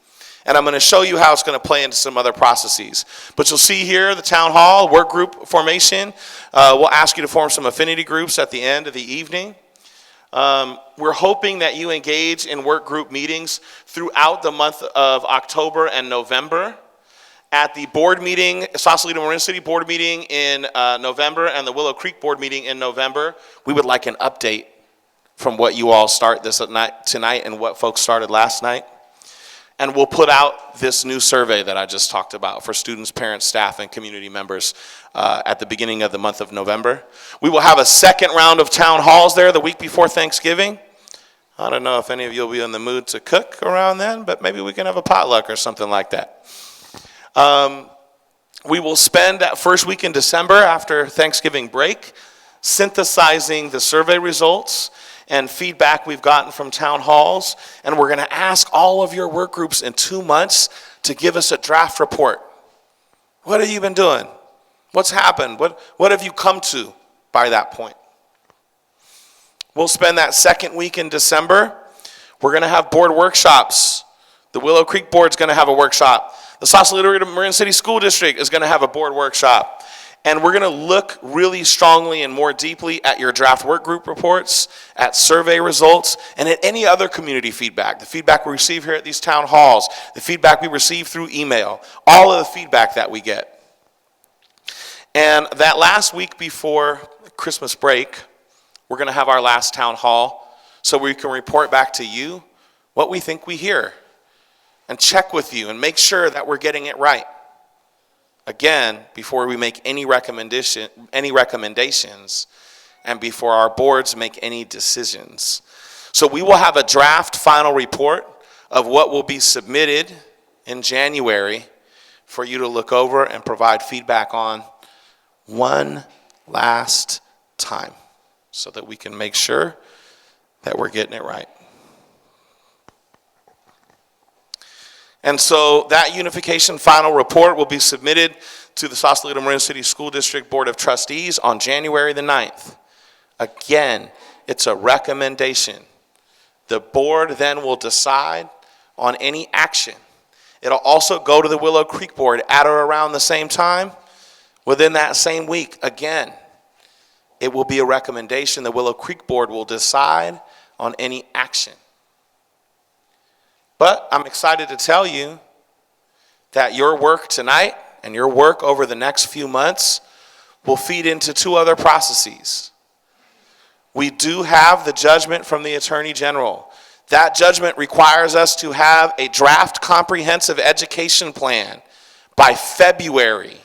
And I'm going to show you how it's going to play into some other processes. But you'll see here the town hall work group formation. We'll ask you to form some affinity groups at the end of the evening. We're hoping that you engage in work group meetings throughout the month of October and November. At the board meeting, Sausalito Marin City board meeting in November and the Willow Creek board meeting in November, we would like an update from what you all start this tonight and what folks started last night. And we'll put out this new survey that I just talked about for students, parents, staff, and community members at the beginning of the month of November. We will have a second round of town halls there the week before Thanksgiving. I don't know if any of you will be in the mood to cook around then, but maybe we can have a potluck or something like that. We will spend that first week in December after Thanksgiving break synthesizing the survey results and feedback we've gotten from town halls, and we're going to ask all of your work groups in 2 months to give us a draft report. What have you been doing? What's happened? What have you come to by that point? We'll spend that second week in December. We're going to have board workshops. The Willow Creek board is going to have a workshop. The Sausalito Marin City School District is going to have a board workshop. And we're going to look really strongly and more deeply at your draft work group reports, at survey results, and at any other community feedback. The feedback we receive here at these town halls, the feedback we receive through email, all of the feedback that we get. And that last week before Christmas break, we're going to have our last town hall so we can report back to you what we think we hear and check with you and make sure that we're getting it right. Again, before we make any recommendations, and before our boards make any decisions. So we will have a draft final report of what will be submitted in January for you to look over and provide feedback on one last time so that we can make sure that we're getting it right. And so that unification final report will be submitted to the Sausalito Marin City School District Board of Trustees on January the 9th. Again, it's a recommendation. The board then will decide on any action. It'll also go to the Willow Creek Board at or around the same time. Within that same week, again, it will be a recommendation. The Willow Creek Board will decide on any action. But I'm excited to tell you that your work tonight and your work over the next few months will feed into two other processes. We do have the judgment from the Attorney General. That judgment requires us to have a draft comprehensive education plan by February,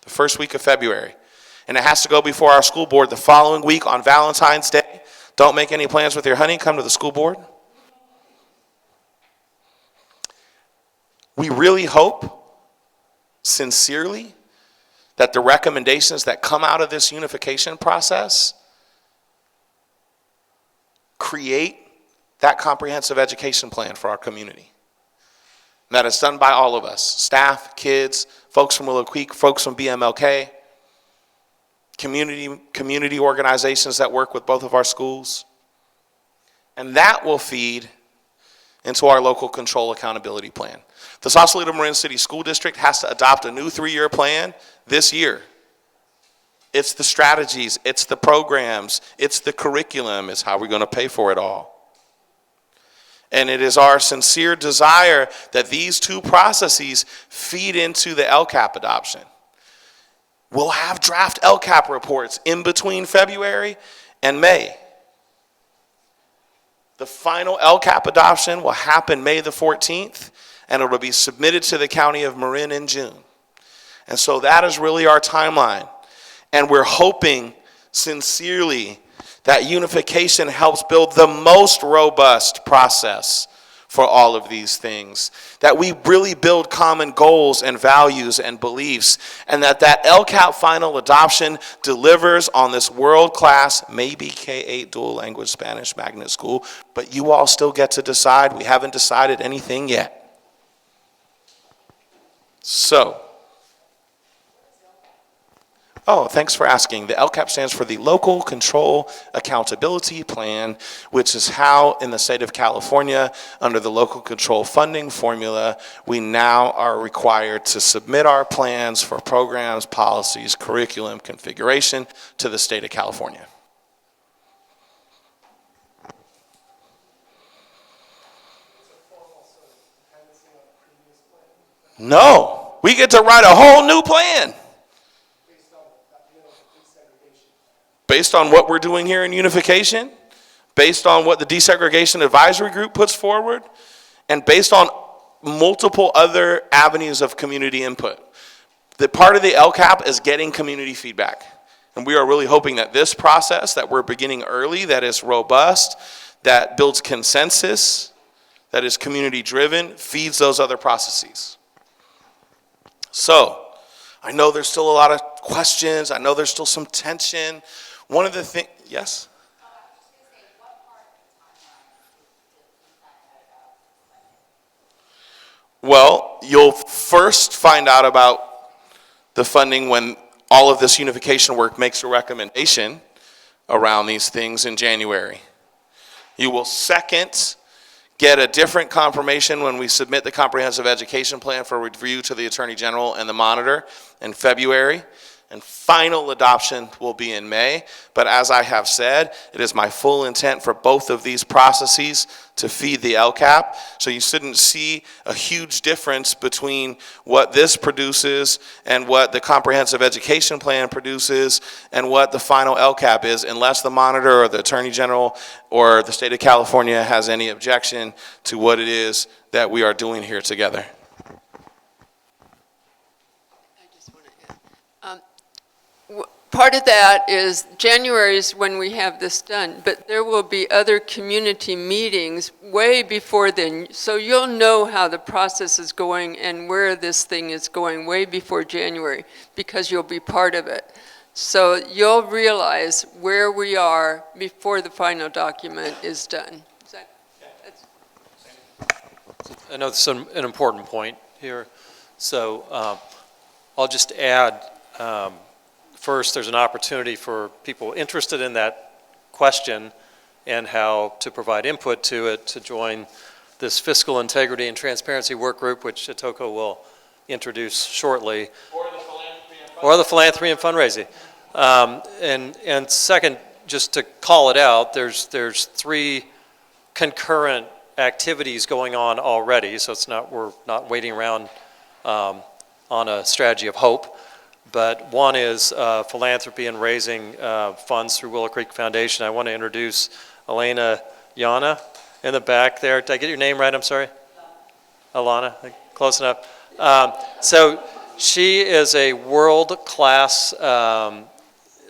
the first week of February. And it has to go before our school board the following week on Valentine's Day. Don't make any plans with your honey, come to the school board. We really hope, sincerely, that the recommendations that come out of this unification process create that comprehensive education plan for our community. And that it's done by all of us, staff, kids, folks from Willow Creek, folks from BMLK, community organizations that work with both of our schools. And that will feed into our local control accountability plan. The Sausalito Marin City School District has to adopt a new 3-year plan this year. It's the strategies, it's the programs, it's the curriculum, it's how we're going to pay for it all. And it is our sincere desire that these two processes feed into the LCAP adoption. We'll have draft LCAP reports in between February and May. The final LCAP adoption will happen May the 14th, and it will be submitted to the County of Marin in June. And so that is really our timeline. And we're hoping sincerely that unification helps build the most robust process for all of these things. That we really build common goals and values and beliefs, and that LCAP final adoption delivers on this world-class, maybe K-8 dual language Spanish magnet school, but you all still get to decide. We haven't decided anything yet. So, thanks for asking. The LCAP stands for the Local Control Accountability Plan, which is how in the state of California, under the local control funding formula, we now are required to submit our plans for programs, policies, curriculum, configuration to the state of California. No, we get to write a whole new plan. Based on what we're doing here in unification, based on what the desegregation advisory group puts forward, and based on multiple other avenues of community input. The part of the LCAP is getting community feedback. And we are really hoping that this process that we're beginning early, that is robust, that builds consensus, that is community driven, feeds those other processes. So, I know there's still a lot of questions. I know there's still some tension. One of the things, yes? Well, you'll first find out about the funding when all of this unification work makes a recommendation around these things in January. You will second get a different confirmation when we submit the comprehensive education plan for review to the Attorney General and the Monitor in February. And final adoption will be in May. But as I have said, it is my full intent for both of these processes to feed the LCAP. So you shouldn't see a huge difference between what this produces and what the comprehensive education plan produces and what the final LCAP is, unless the Monitor or the Attorney General or the state of California has any objection to what it is that we are doing here together. Part of that is January is when we have this done, but there will be other community meetings way before then. So you'll know how the process is going and where this thing is going way before January because you'll be part of it. So you'll realize where we are before the final document is done. I know this is an important point here. So I'll just add, first, there's an opportunity for people interested in that question and how to provide input to it to join this fiscal integrity and transparency work group, which Atoko will introduce shortly. Or the philanthropy and fundraising. And second, just to call it out, there's 3 concurrent activities going on already, so it's not, we're not waiting around on a strategy of hope. but one is philanthropy and raising funds through Willow Creek Foundation. I want to introduce Elena Yana in the back there. Did I get your name right? I'm sorry. Alana, close enough. So she is a world-class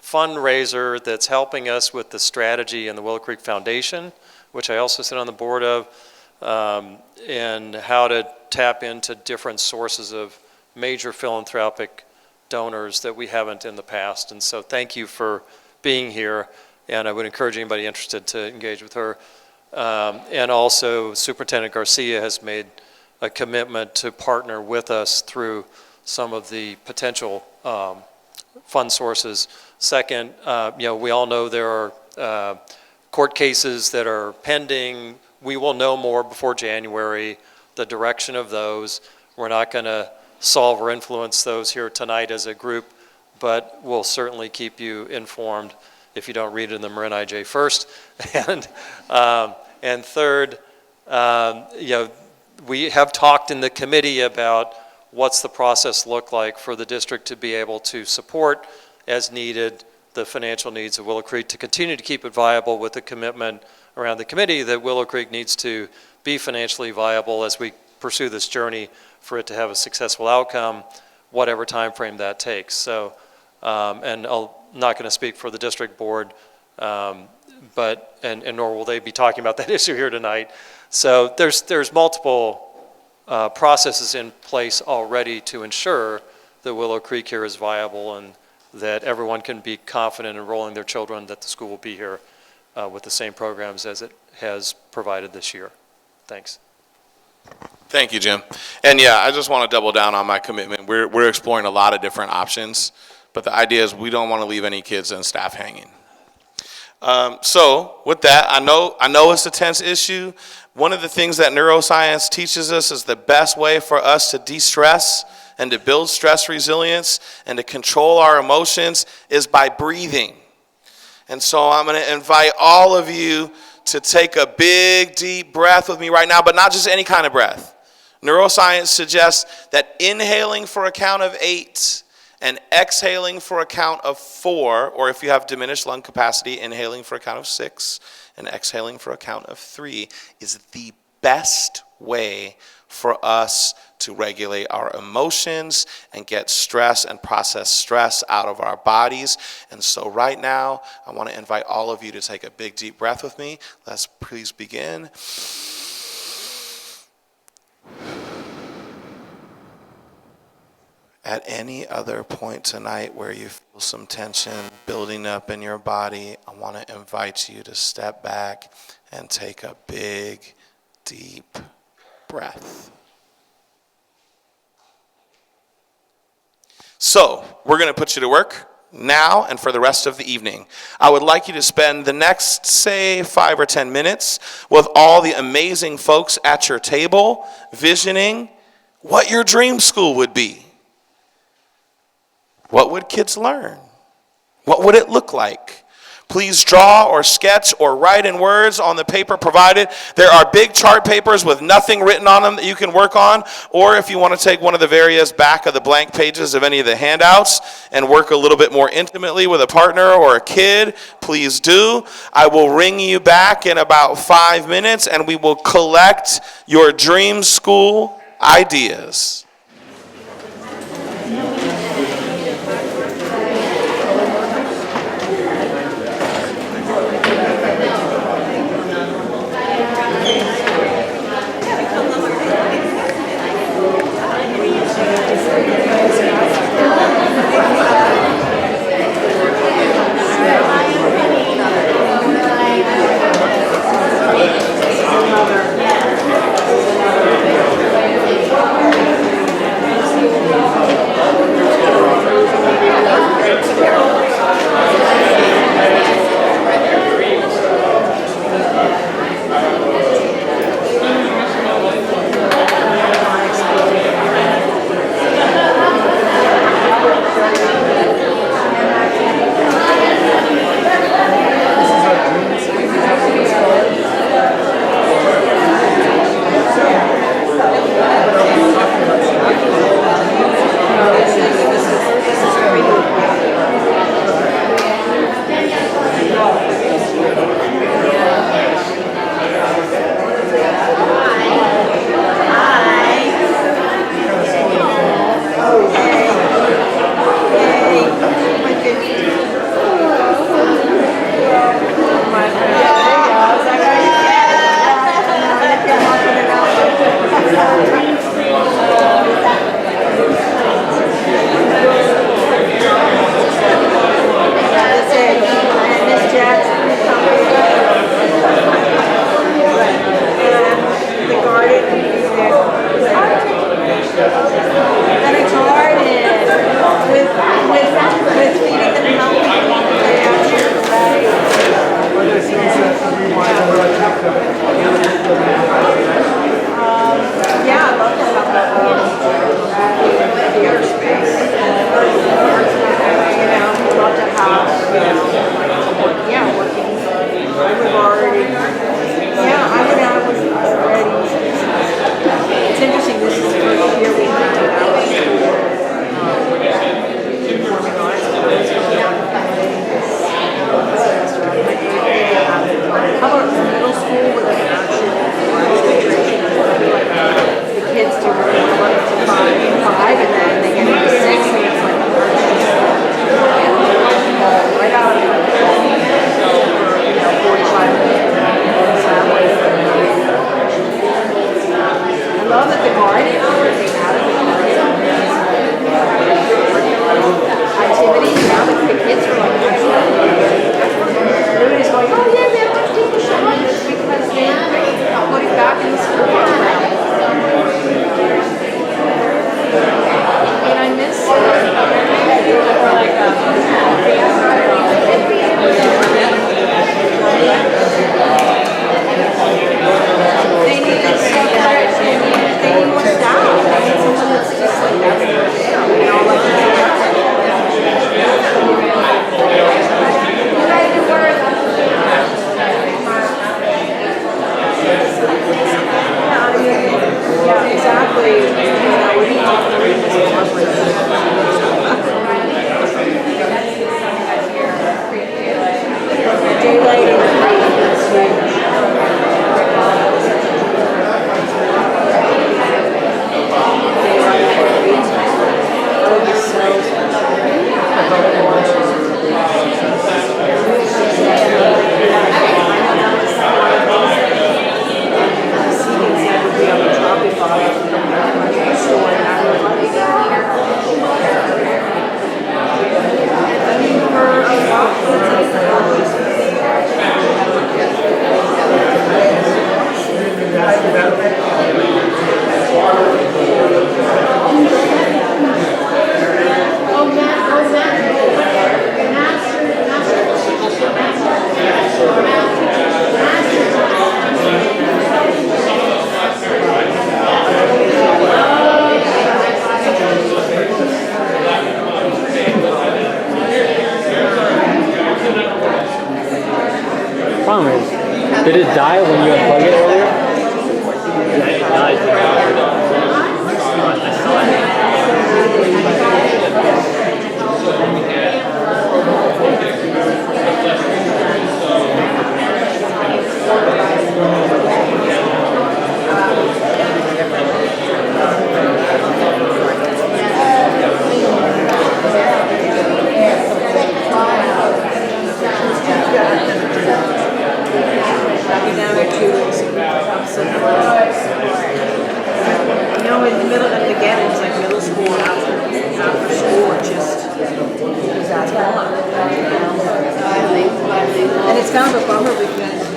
fundraiser that's helping us with the strategy in the Willow Creek Foundation, which I also sit on the board of, and how to tap into different sources of major philanthropic donors that we haven't in the past. And so thank you for being here, and I would encourage anybody interested to engage with her. And also Superintendent Garcia has made a commitment to partner with us through some of the potential fund sources. Second, we all know there are court cases that are pending. We will know more before January, the direction of those. We're not going to solve or influence those here tonight as a group, but we'll certainly keep you informed if you don't read it in the Marin IJ first. And third, we have talked in the committee about what's the process look like for the district to be able to support as needed the financial needs of Willow Creek, to continue to keep it viable, with the commitment around the committee that Willow Creek needs to be financially viable as we pursue this journey for it to have a successful outcome, whatever time frame that takes. So, and I'm not going to speak for the district board, but nor will they be talking about that issue here tonight. So there's multiple processes in place already to ensure that Willow Creek here is viable and that everyone can be confident in enrolling their children that the school will be here with the same programs as it has provided this year. Thanks. Thank you, Jim. And yeah, I just want to double down on my commitment. We're exploring a lot of different options, but the idea is we don't want to leave any kids and staff hanging. So with that, I know it's a tense issue. One of the things that neuroscience teaches us is the best way for us to de-stress and to build stress resilience and to control our emotions is by breathing. And so I'm going to invite all of you to take a big, deep breath with me right now, but not just any kind of breath. Neuroscience suggests that inhaling for a count of 8 and exhaling for a count of 4, or if you have diminished lung capacity, inhaling for a count of 6 and exhaling for a count of 3 is the best way for us to regulate our emotions and get stress and process stress out of our bodies. And so right now, I want to invite all of you to take a big, deep breath with me. Let's please begin. At any other point tonight where you feel some tension building up in your body, I want to invite you to step back and take a big, deep breath. So, we're going to put you to work now and for the rest of the evening. I would like you to spend the next, say, 5 or 10 minutes with all the amazing folks at your table, visioning what your dream school would be. What would kids learn? What would it look like? Please draw or sketch or write in words on the paper provided. There are big chart papers with nothing written on them that you can work on, or if you want to take one of the various back of the blank pages of any of the handouts and work a little bit more intimately with a partner or a kid, please do. I will ring you back in about 5 minutes and we will collect your dream school ideas. problem is, did it die when you unplugged it earlier? Yeah, it died. I saw In the middle, and again, it's like middle school and after school, it just, that's gone. And it's kind of a bummer because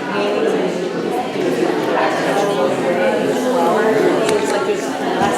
it's like there's less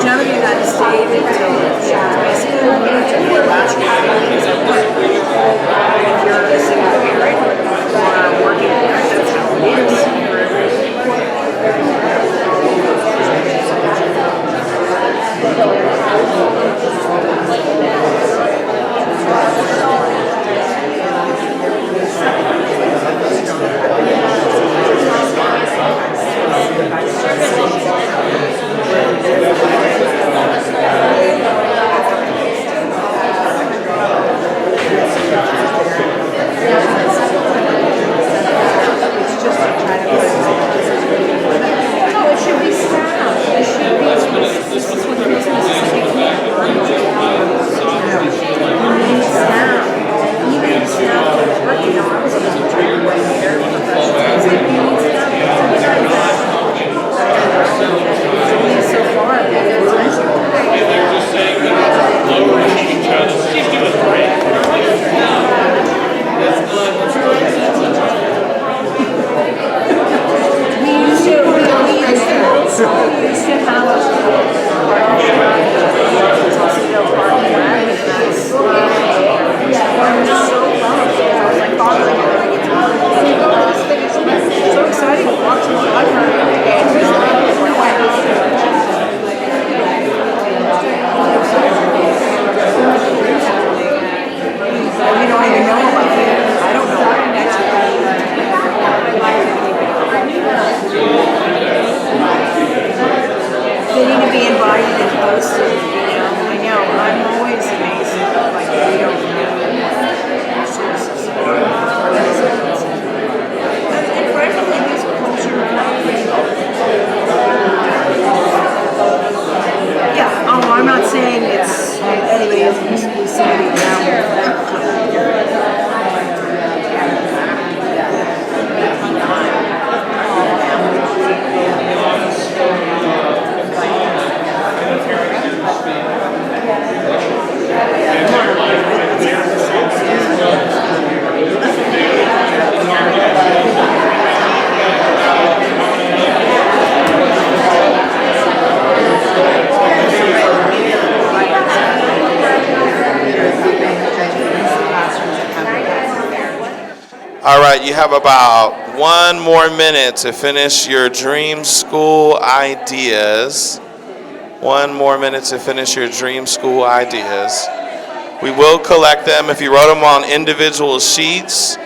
Genevieve had to stay until she was basically last year. If you're a single parent or working parent, that's how it is. All right, you have about 1 more minute to finish your dream school ideas. 1 more minute to finish your dream school ideas. We will collect them if you wrote them on individual sheets.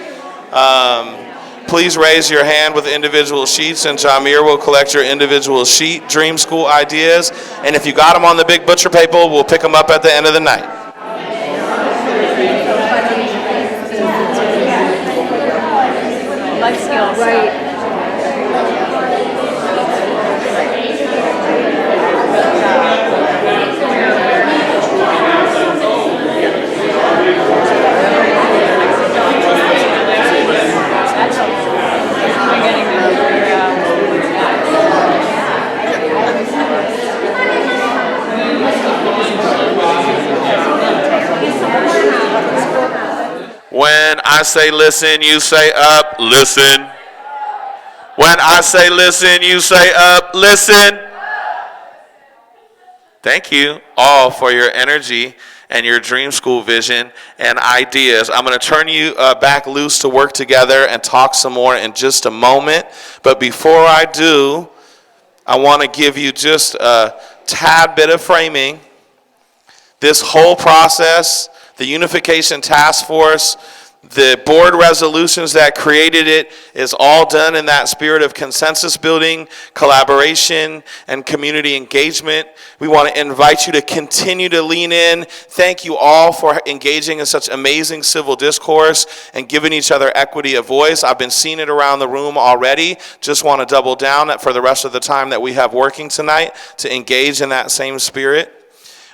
Please raise your hand with individual sheets, and Jamir will collect your individual sheet dream school ideas. And if you got them on the big butcher paper, we'll pick them up at the end of the night. Life skills. Right. When I say listen, you say up, listen. When I say listen, you say up. Listen. Thank you all for your energy and your dream school vision and ideas. I'm going to turn you back loose to work together and talk some more in just a moment. But before I do, I want to give you just a tad bit of framing. This whole process, the Unification Task Force, the board resolutions that created it is all done in that spirit of consensus building, collaboration, and community engagement. We want to invite you to continue to lean in. Thank you all for engaging in such amazing civil discourse and giving each other equity of voice. I've been seeing it around the room already. Just want to double down that for the rest of the time that we have working tonight to engage in that same spirit.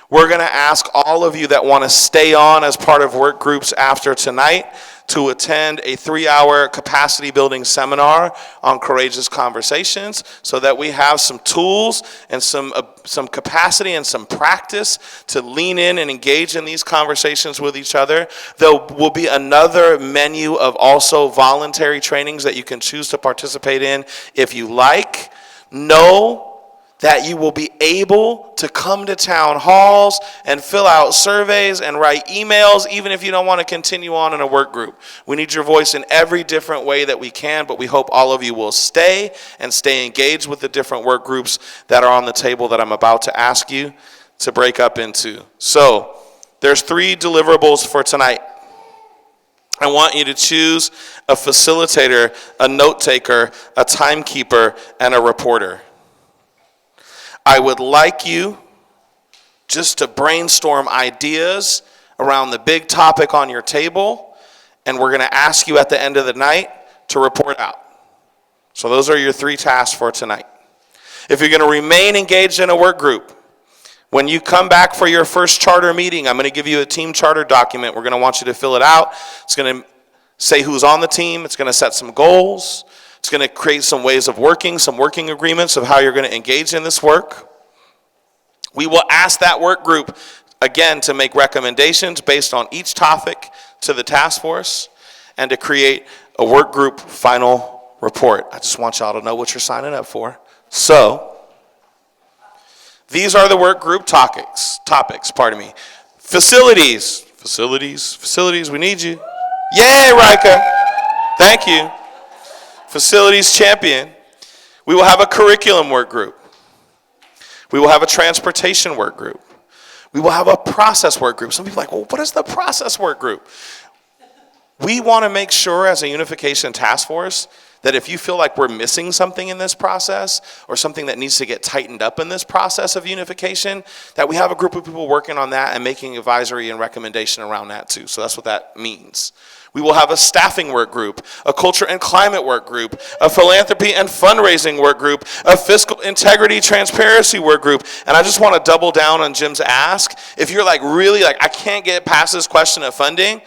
We're going to ask all of you that want to stay on as part of work groups after tonight to attend a 3-hour capacity building seminar on courageous conversations so that we have some tools and some capacity and some practice to lean in and engage in these conversations with each other. There will be another menu of also voluntary trainings that you can choose to participate in if you like. Know that you will be able to come to town halls and fill out surveys and write emails, even if you don't want to continue on in a work group. We need your voice in every different way that we can, but we hope all of you will stay engaged with the different work groups that are on the table that I'm about to ask you to break up into. So, there's 3 deliverables for tonight. I want you to choose a facilitator, a note taker, a timekeeper, and a reporter. I would like you just to brainstorm ideas around the big topic on your table, and we're going to ask you at the end of the night to report out. So those are your 3 tasks for tonight. If you're going to remain engaged in a work group, when you come back for your first charter meeting, I'm going to give you a team charter document. We're going to want you to fill it out. It's going to say who's on the team. It's going to set some goals. It's going to create some ways of working, some working agreements of how you're going to engage in this work. We will ask that work group, again, to make recommendations based on each topic to the task force and to create a work group final report. I just want y'all to know what you're signing up for. So, these are the work group topics, Facilities, we need you. Yay, Rika. Thank you. Facilities champion. We will have a curriculum work group. We will have a transportation work group. We will have a process work group. Some people are like, well, what is the process work group? We want to make sure as a Unification Task Force that if you feel like we're missing something in this process or something that needs to get tightened up in this process of unification, that we have a group of people working on that and making advisory and recommendation around that too. So that's what that means. We will have a staffing work group, a culture and climate work group, a philanthropy and fundraising work group, a fiscal integrity transparency work group. And I just want to double down on Jim's ask. If you're like really like, I can't get past this question of funding,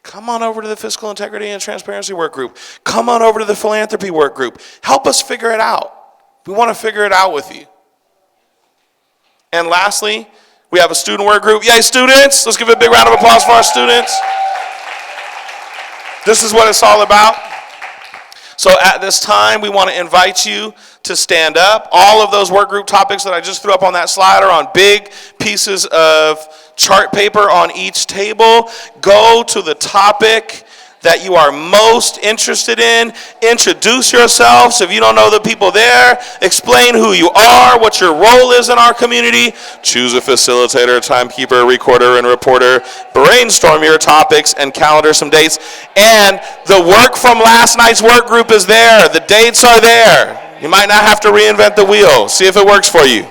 come on over to the fiscal integrity and transparency work group. Come on over to the philanthropy work group. Help us figure it out. We want to figure it out with you. And lastly, we have a student work group. Yay, students! Let's give a big round of applause for our students. This is what it's all about. So at this time, we want to invite you to stand up. All of those work group topics that I just threw up on that slide are on big pieces of chart paper on each table. Go to the topic that you are most interested in. Introduce yourselves. If you don't know the people there, explain who you are, what your role is in our community. Choose a facilitator, timekeeper, recorder, and reporter. Brainstorm your topics and calendar some dates. And the work from last night's work group is there. The dates are there. You might not have to reinvent the wheel. See if it works for you.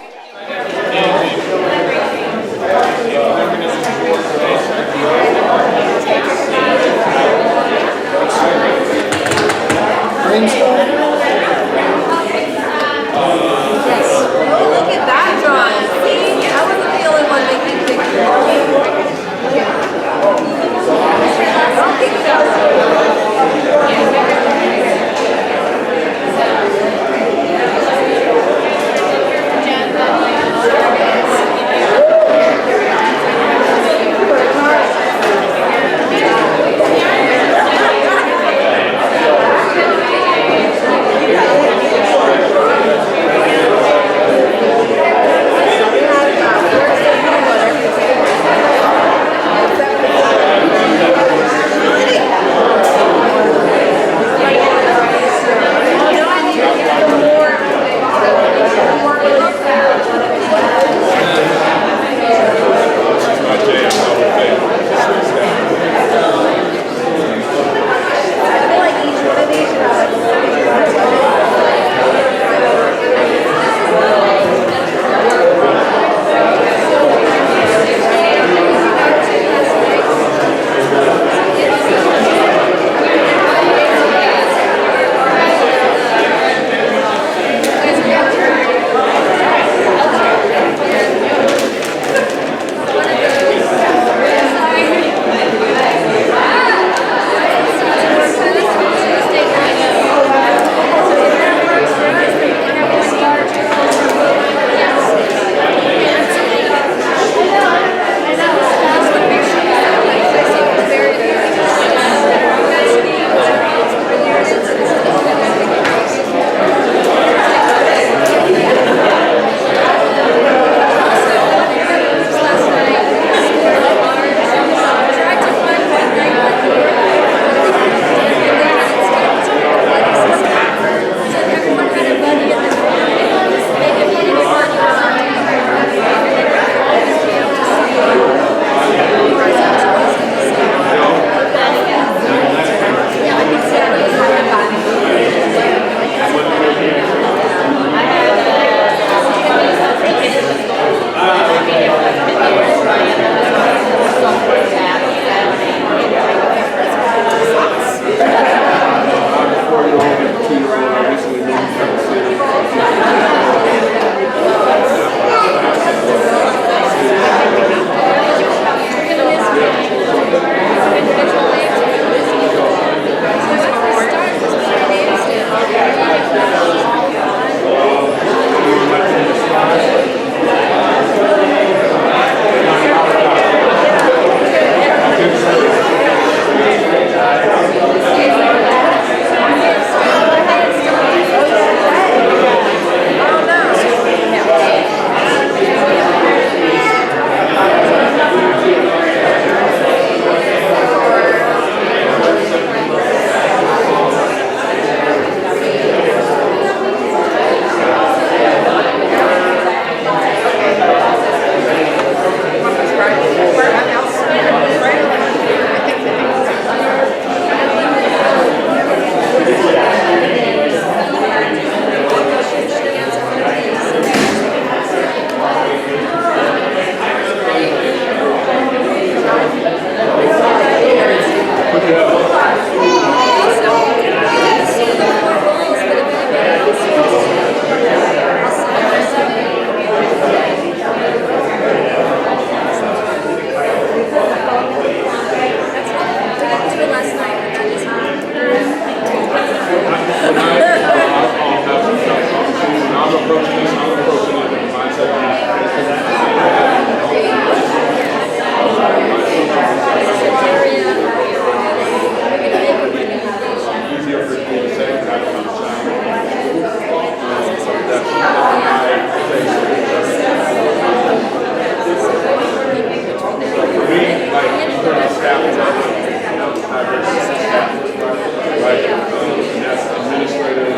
right? And that's administrative,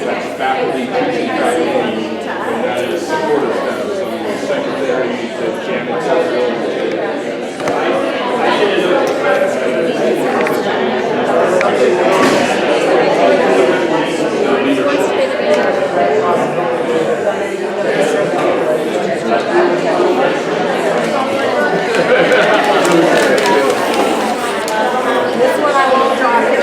that's faculty, teaching faculty, and that is supportive staff. So the secretary, the janitorial. This one I won't drop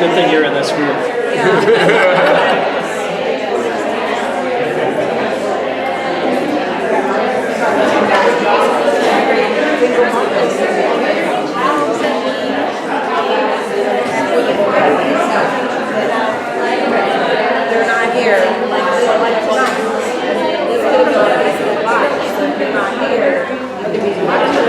Good thing you're in this group. They're not here, like tonight. This could have been a Facebook Live, so if they're not here, it could be much.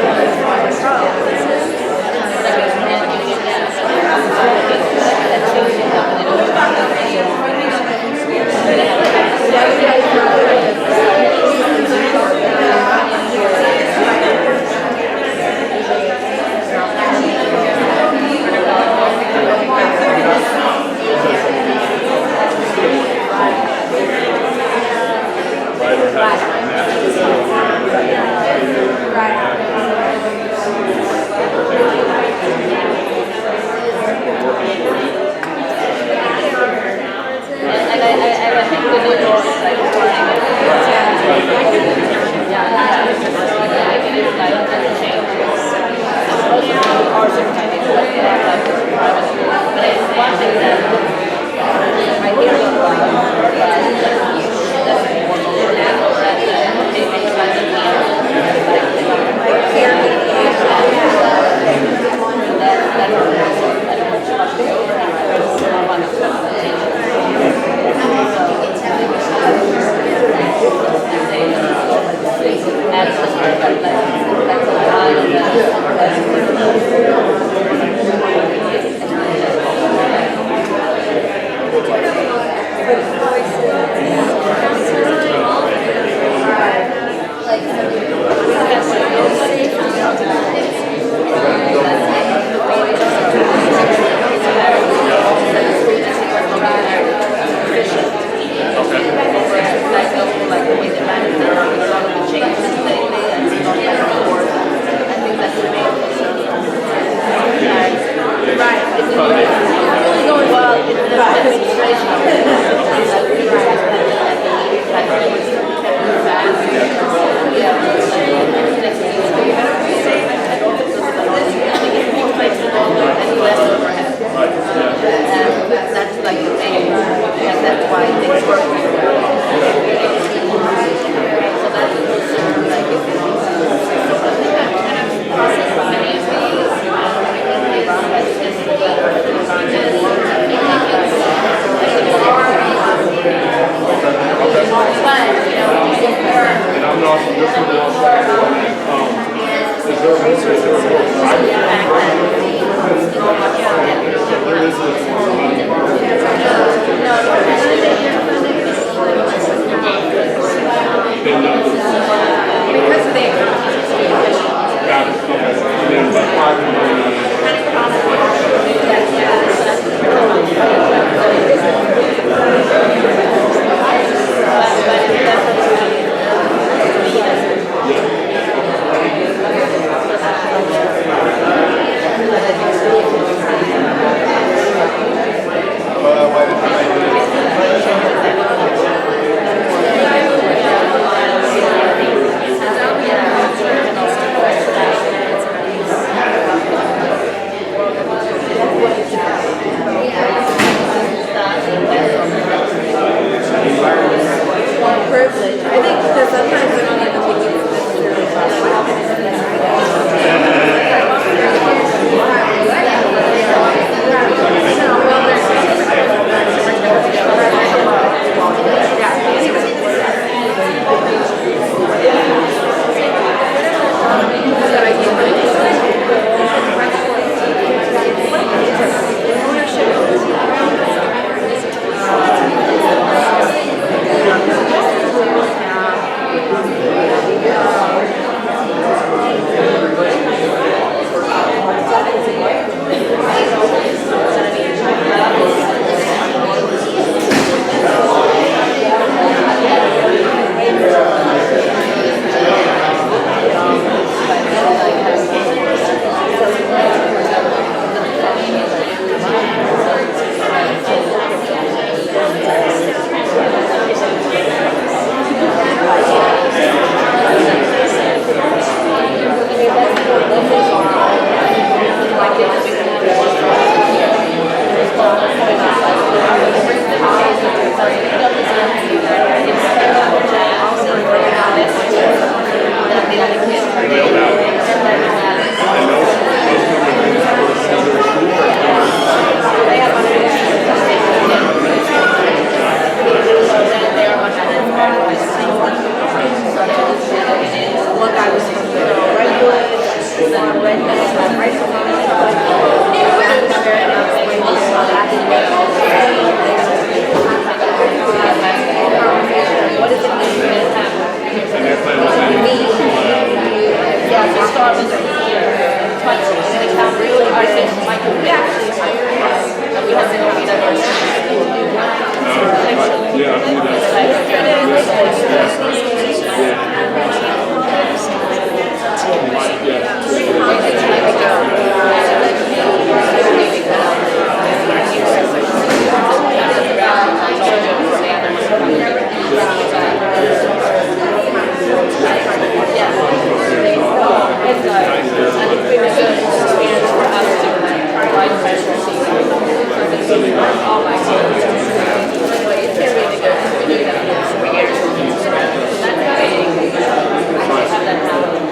really well. Anyway, it's been really good. We've been doing that for 4 years. So that's big. I can't have that happen.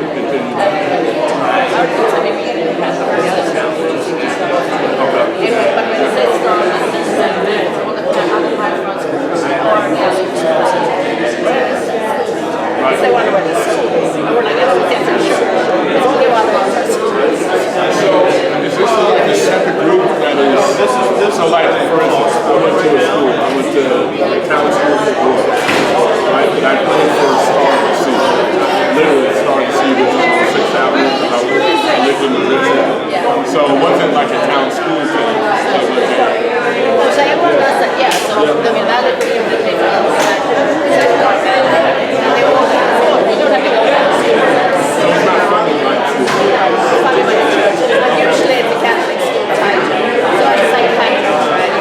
Our kids are maybe getting the best of our other stuff. Anyway, but when it says strong, it says 7 minutes. All the other high fronts or they wonder what this is. And we're like, oh, yes, I'm sure. It's only one of us. So is this like a separate group that is, so like for instance, I went to a school, I went to Town School for Boys, right? And I played for Star of the Sea, literally Star of the Sea, which is on 6th Avenue, because I lived in the Ridge. So it wasn't like a town school thing, it was like So everyone does that, yeah. So I mean, that is pretty good. They don't have to go back to school. so it's not funded by the school. It's funded by the church. But usually it's a Catholic school type. So it's like a kind of, right?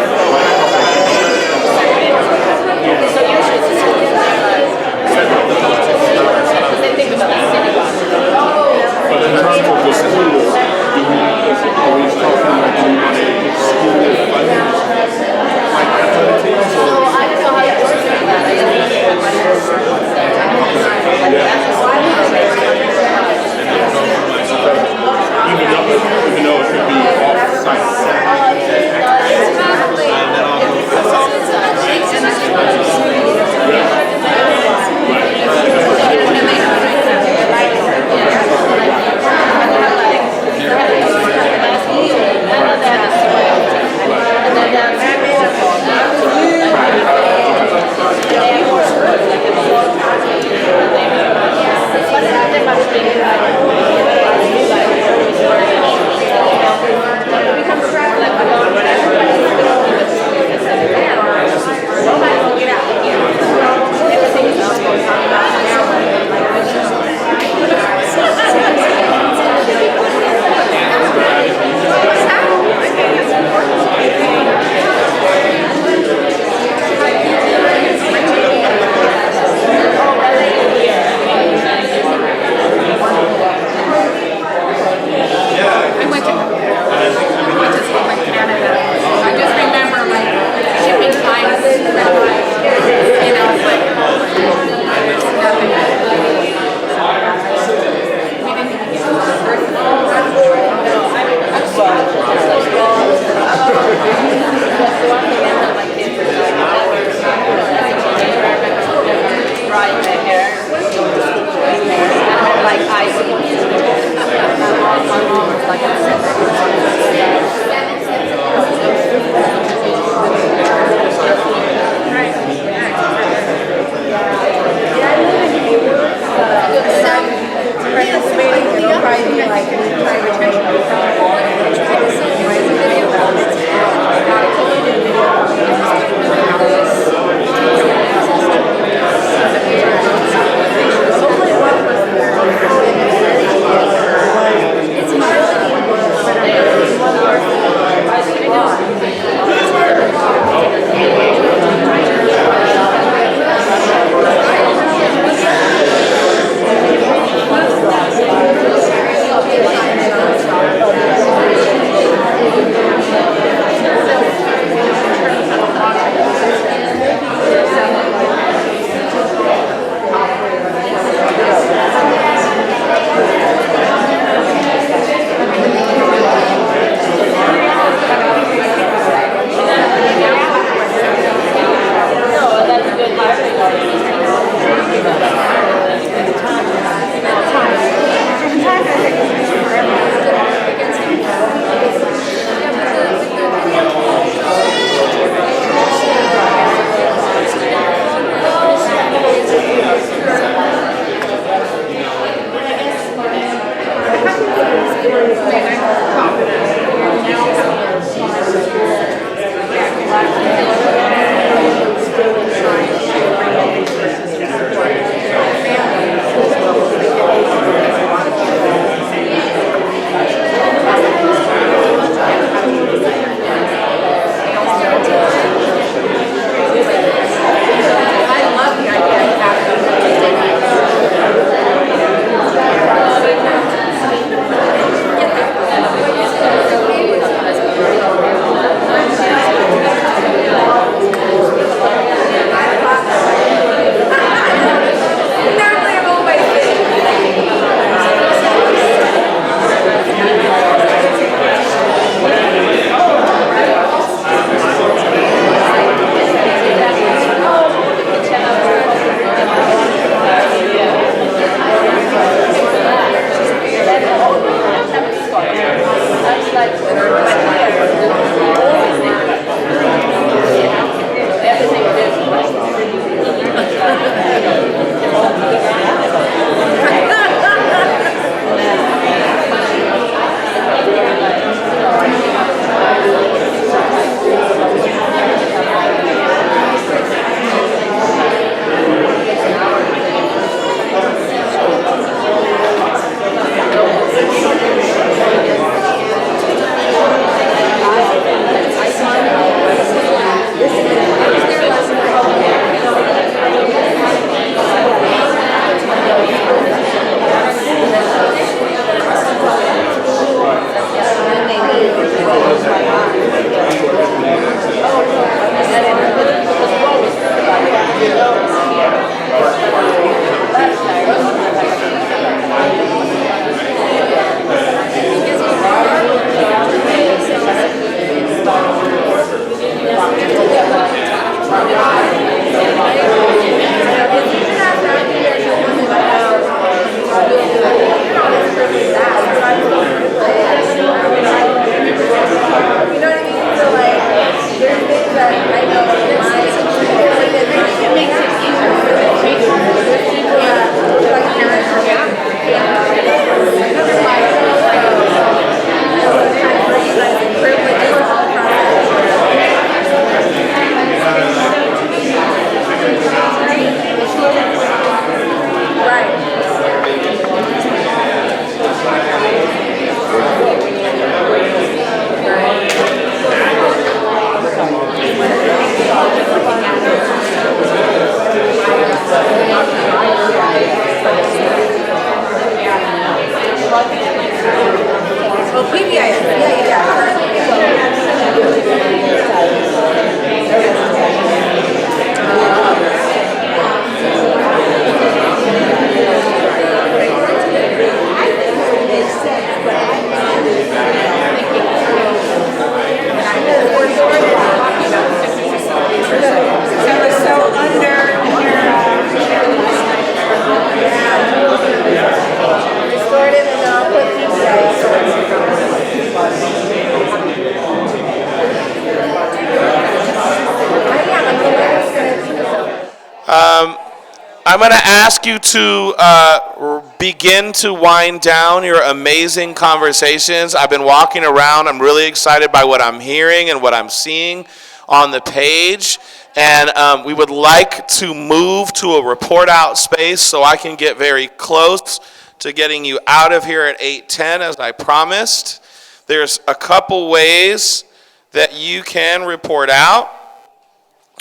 I'm going to ask you to begin to wind down your amazing conversations. I've been walking around. I'm really excited by what I'm hearing and what I'm seeing on the page. And we would like to move to a report out space so I can get very close to getting you out of here at 8:10 as I promised. There's a couple ways that you can report out.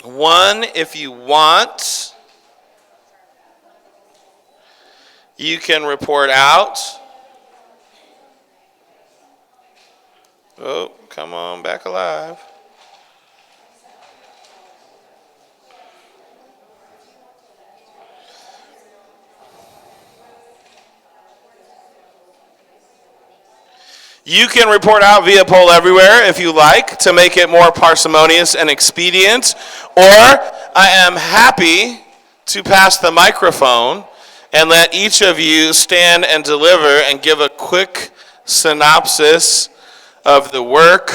One, if you want, you can report out. Oh, come on, back alive. You can report out via poll everywhere if you like to make it more parsimonious and expedient, or I am happy to pass the microphone and let each of you stand and deliver and give a quick synopsis of the work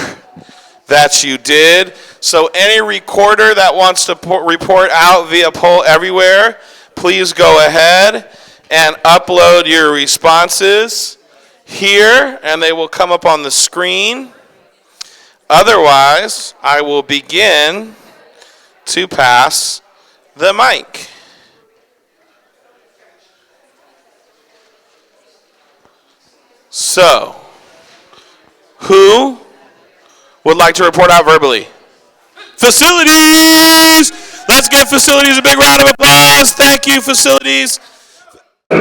that you did. So any recorder that wants to report out via poll everywhere, please go ahead and upload your responses here, and they will come up on the screen. Otherwise, I will begin to pass the mic. So, who would like to report out verbally? Facilities! Let's give facilities a big round of applause. Thank you, facilities. All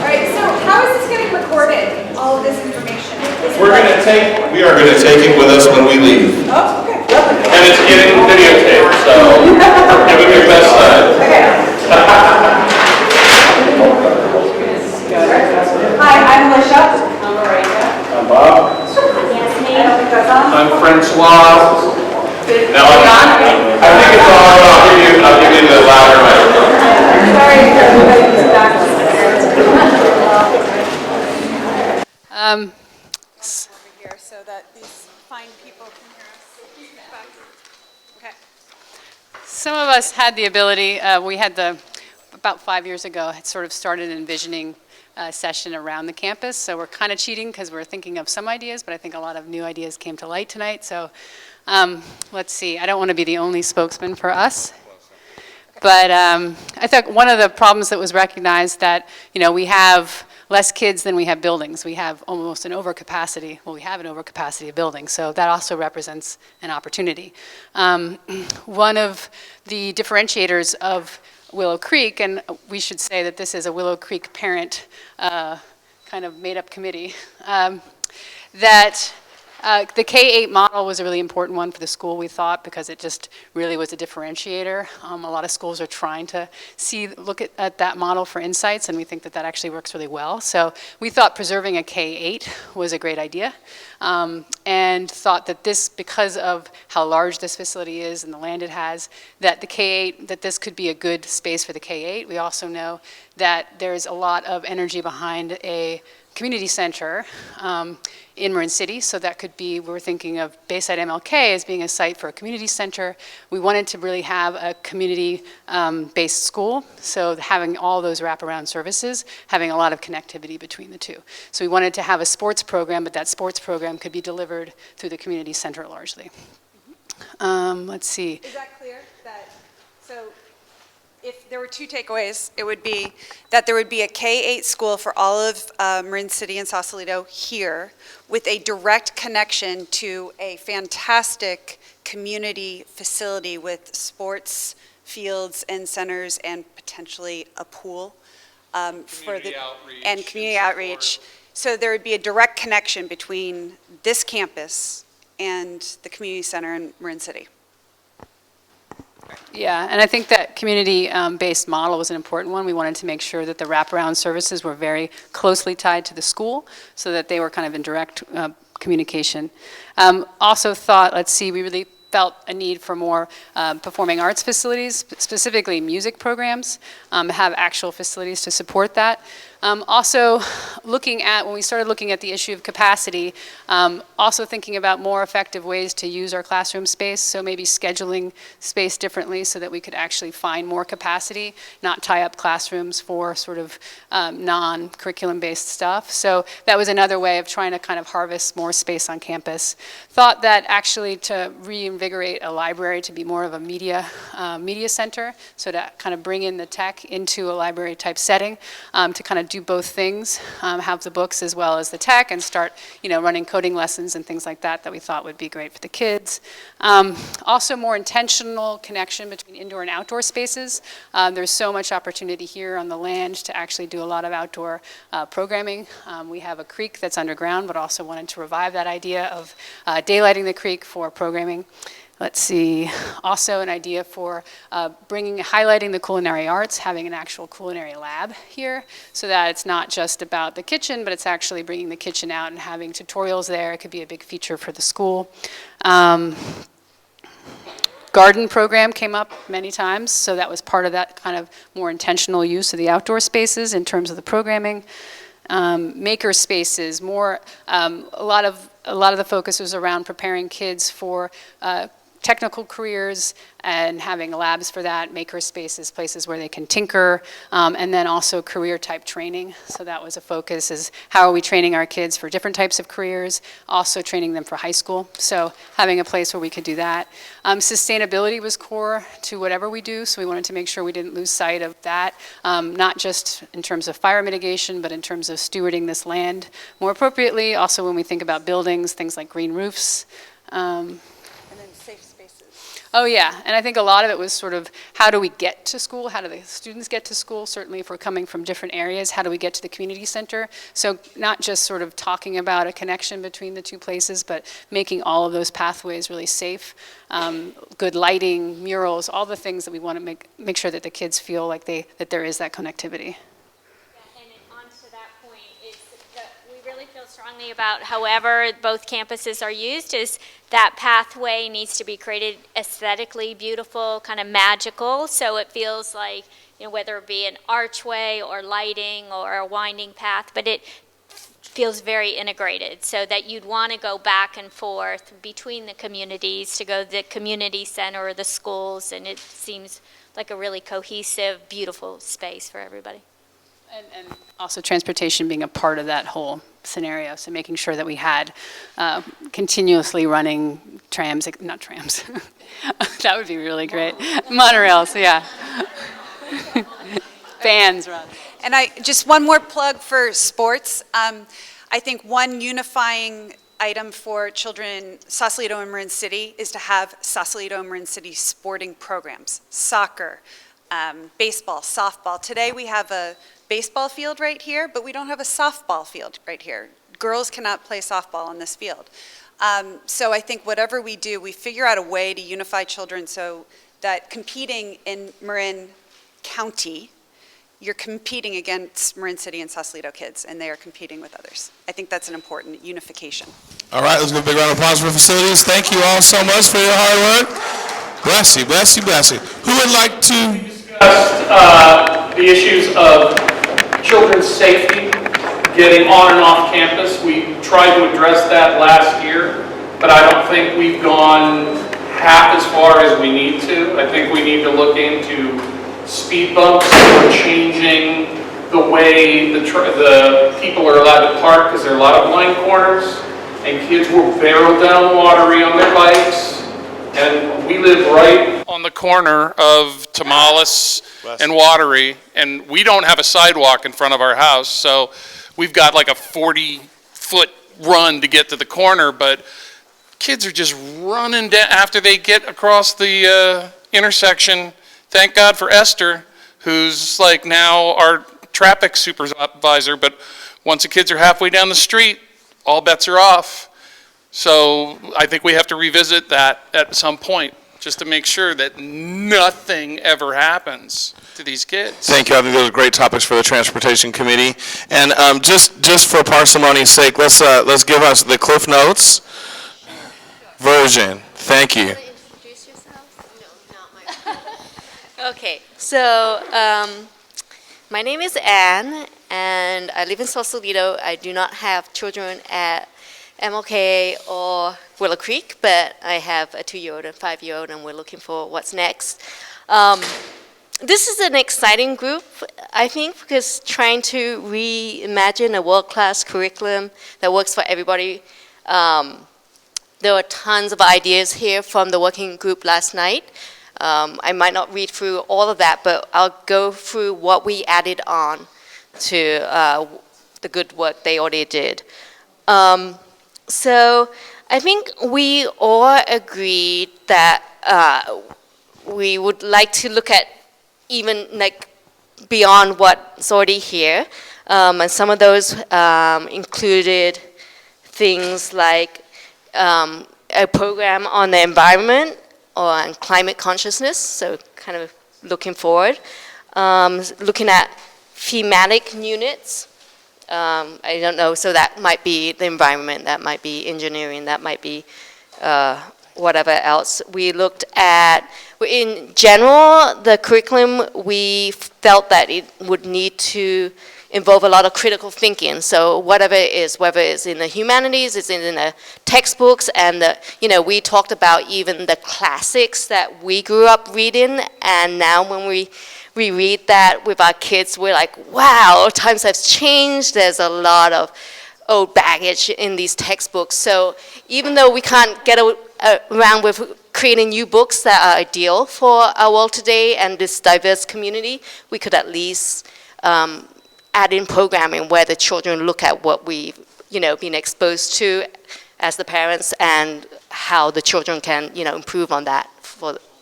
right, so how is this getting recorded, all of this information? We are going to take it with us when we leave. Oh, okay. And it's getting videotaped, so give it your best side. Hi, I'm Alicia. I'm Bob. I'm Francois. Now, I think it's all right. I'll give you the louder microphone. Sorry for everybody who's back. Um, Over here so that these fine people can hear us. Okay. Some of us had the ability, about 5 years ago, had sort of started envisioning a session around the campus. So we're kind of cheating because we're thinking of some ideas, but I think a lot of new ideas came to light tonight. So let's see, I don't want to be the only spokesman for us. But I think one of the problems that was recognized that, we have less kids than we have buildings. We have almost an overcapacity. Well, we have an overcapacity of buildings, so that also represents an opportunity. One of the differentiators of Willow Creek, and we should say that this is a Willow Creek parent kind of made-up committee, that the K-8 model was a really important one for the school, we thought, because it just really was a differentiator. A lot of schools are trying to look at that model for insights, and we think that that actually works really well. So we thought preserving a K-8 was a great idea, and thought that this, because of how large this facility is and the land it has, that the K-8, that this could be a good space for the K-8. We also know that there's a lot of energy behind a community center in Marin City, so that could be, we're thinking of Bayside MLK as being a site for a community center. We wanted to really have a community-based school, so having all those wraparound services, having a lot of connectivity between the two. So we wanted to have a sports program, but that sports program could be delivered through the community center largely. Let's see. Is that clear? So if there were two takeaways, it would be that there would be a K-8 school for all of Marin City and Sausalito here, with a direct connection to a fantastic community facility with sports fields and centers and potentially a pool and community outreach. So there would be a direct connection between this campus and the community center in Marin City. Yeah, and I think that community-based model was an important one. We wanted to make sure that the wraparound services were very closely tied to the school so that they were kind of in direct communication. Also thought, we really felt a need for more performing arts facilities, specifically music programs, have actual facilities to support that. Also, when we started looking at the issue of capacity, also thinking about more effective ways to use our classroom space, so maybe scheduling space differently so that we could actually find more capacity, not tie up classrooms for sort of non-curriculum based stuff. So that was another way of trying to kind of harvest more space on campus. Thought that actually to reinvigorate a library to be more of a media center, so to kind of bring in the tech into a library type setting, to kind of do both things, have the books as well as the tech, and start running coding lessons and things like that we thought would be great for the kids. Also more intentional connection between indoor and outdoor spaces. There's so much opportunity here on the land to actually do a lot of outdoor programming. We have a creek that's underground, but also wanted to revive that idea of daylighting the creek for programming. Let's see, also an idea for highlighting the culinary arts, having an actual culinary lab here, so that it's not just about the kitchen, but it's actually bringing the kitchen out and having tutorials there. It could be a big feature for the school. Garden program came up many times, so that was part of that kind of more intentional use of the outdoor spaces in terms of the programming. Maker spaces, a lot of the focus was around preparing kids for technical careers and having labs for that, maker spaces, places where they can tinker, and then also career type training. So that was a focus, is how are we training our kids for different types of careers, also training them for high school. So having a place where we could do that. Sustainability was core to whatever we do, so we wanted to make sure we didn't lose sight of that, not just in terms of fire mitigation, but in terms of stewarding this land more appropriately. Also when we think about buildings, things like green roofs. Oh yeah, and I think a lot of it was sort of how do we get to school? How do the students get to school? Certainly if we're coming from different areas, how do we get to the community center? So not just sort of talking about a connection between the two places, but making all of those pathways really safe. Good lighting, murals, all the things that we want to make sure that the kids feel like that there is that connectivity. Strongly about however both campuses are used is that pathway needs to be created aesthetically beautiful, kind of magical, so it feels like, whether it be an archway or lighting or a winding path, but it feels very integrated, so that you'd want to go back and forth between the communities to go to the community center or the schools, and it seems like a really cohesive, beautiful space for everybody. And also transportation being a part of that whole scenario, so making sure that we had continuously running trams, not trams, that would be really great, monorails, yeah. Vans, rather. And just one more plug for sports. I think one unifying item for children in Sausalito and Marin City is to have Sausalito and Marin City sporting programs, soccer, baseball, softball. Today we have a baseball field right here, but we don't have a softball field right here. Girls cannot play softball on this field. So I think whatever we do, we figure out a way to unify children so that competing in Marin County, you're competing against Marin City and Sausalito kids, and they are competing with others. I think that's an important unification. All right, let's give a big round of applause for facilities. Thank you all so much for your hard work. Bless you, bless you, bless you. Who would like to discuss the issues of children's safety getting on and off campus? We tried to address that last year, but I don't think we've gone half as far as we need to. I think we need to look into speed bumps or changing the way the people are allowed to park, because there are a lot of blind corners and kids will barrel down Watery on their bikes. And we live right on the corner of Tamales and Watery, and we don't have a sidewalk in front of our house, so we've got like a 40-foot run to get to the corner, but kids are just running down after they get across the intersection. Thank God for Esther, who's like now our traffic supervisor, but once the kids are halfway down the street, all bets are off. So I think we have to revisit that at some point, just to make sure that nothing ever happens to these kids. Thank you. I think those are great topics for the Transportation Committee. And just for parsimony's sake, let's give us the Cliff Notes version. Thank you. Okay, so My name is Anne, and I live in Sausalito. I do not have children at MLK or Willow Creek, but I have a 2-year-old and 5-year-old, and we're looking for what's next. This is an exciting group, I think, because trying to reimagine a world-class curriculum that works for everybody. There were tons of ideas here from the working group last night. I might not read through all of that, but I'll go through what we added on to the good work they already did. So I think we all agreed that we would like to look at even like beyond what's already here. And some of those included things like a program on the environment or on climate consciousness, so kind of looking forward. Looking at thematic units. I don't know, so that might be the environment, that might be engineering, that might be whatever else. We looked at, in general, the curriculum, we felt that it would need to involve a lot of critical thinking. So whatever it is, whether it's in the humanities, it's in the textbooks, and we talked about even the classics that we grew up reading, and now when we read that with our kids, we're like, wow, times have changed. There's a lot of old baggage in these textbooks. So even though we can't get around with creating new books that are ideal for our world today and this diverse community, we could at least add in programming where the children look at what we've been exposed to as the parents and how the children can improve on that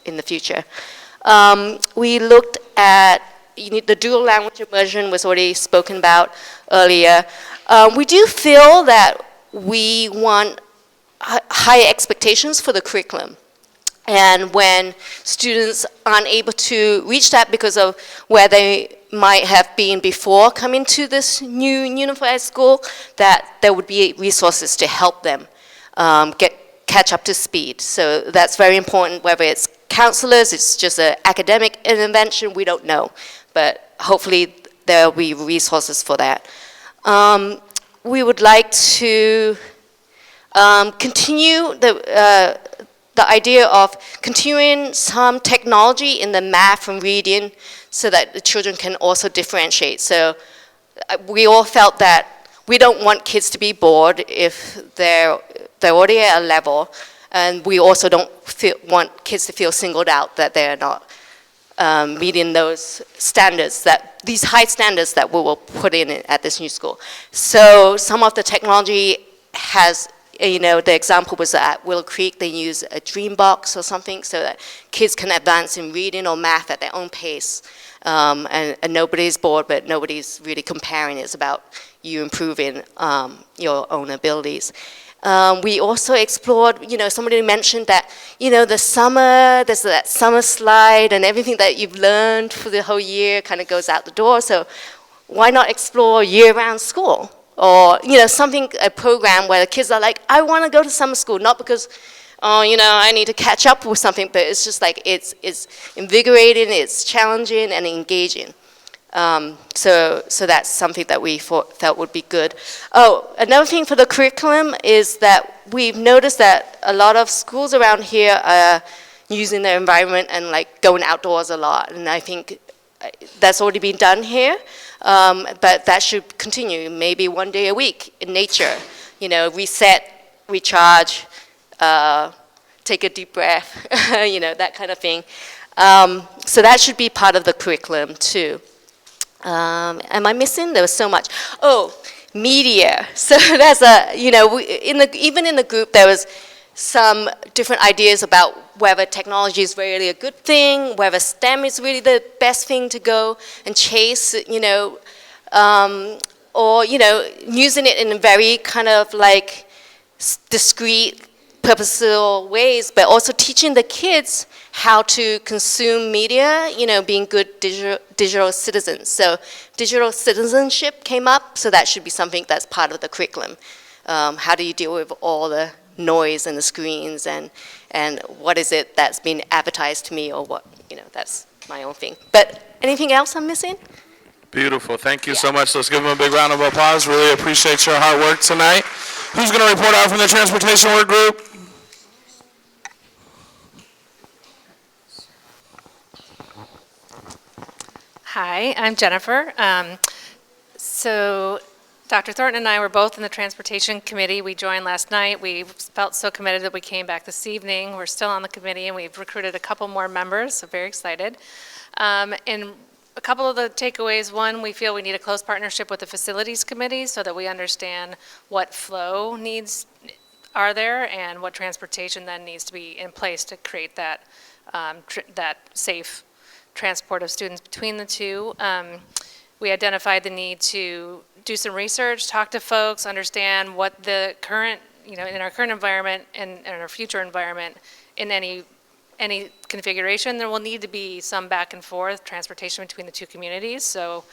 in the future. We looked at the dual language immersion was already spoken about earlier. We do feel that we want high expectations for the curriculum. And when students aren't able to reach that because of where they might have been before coming to this new unified school, that there would be resources to help them catch up to speed. So that's very important, whether it's counselors, it's just an academic intervention, we don't know. But hopefully there will be resources for that. We would like to continue the idea of continuing some technology in the math and reading so that the children can also differentiate. So we all felt that we don't want kids to be bored if they're already at a level, and we also don't want kids to feel singled out that they're not meeting those standards, these high standards that we will put in at this new school. So some of the technology has, the example was at Willow Creek, they use a dream box or something so that kids can advance in reading or math at their own pace. And nobody's bored, but nobody's really comparing. It's about you improving your own abilities. We also explored, somebody mentioned that, the summer, there's that summer slide and everything that you've learned for the whole year kind of goes out the door. So why not explore year-round school? Or, a program where the kids are like, I want to go to summer school, not because, I need to catch up with something, but it's just like, it's invigorating, it's challenging and engaging. So that's something that we felt would be good. Oh, another thing for the curriculum is that we've noticed that a lot of schools around here are using their environment and like going outdoors a lot. And I think that's already been done here, but that should continue, maybe one day a week in nature. Reset, recharge, take a deep breath, that kind of thing. So that should be part of the curriculum too. Am I missing? There was so much. Oh, media. So that's even in the group there was some different ideas about whether technology is really a good thing, whether STEM is really the best thing to go and chase, or using it in a very kind of like discrete, purposeful ways, but also teaching the kids how to consume media, being good digital citizens. So digital citizenship came up, so that should be something that's part of the curriculum. How do you deal with all the noise and the screens and what is it that's being advertised to me or what, that's my own thing. But anything else I'm missing? Beautiful. Thank you so much. Let's give them a big round of applause. Really appreciate your hard work tonight. Who's going to report out from the transportation work group? Hi, I'm Jennifer. So Dr. Thornton and I were both in the Transportation Committee. We joined last night. We felt so committed that we came back this evening. We're still on the committee, and we've recruited a couple more members, so very excited. And a couple of the takeaways: one, we feel we need a close partnership with the Facilities Committee so that we understand what flow needs are there and what transportation then needs to be in place to create that, that safe transport of students between the two. We identified the need to do some research, talk to folks, understand what the current, in our current environment and in our future environment, in any configuration, there will need to be some back and forth transportation between the two communities. So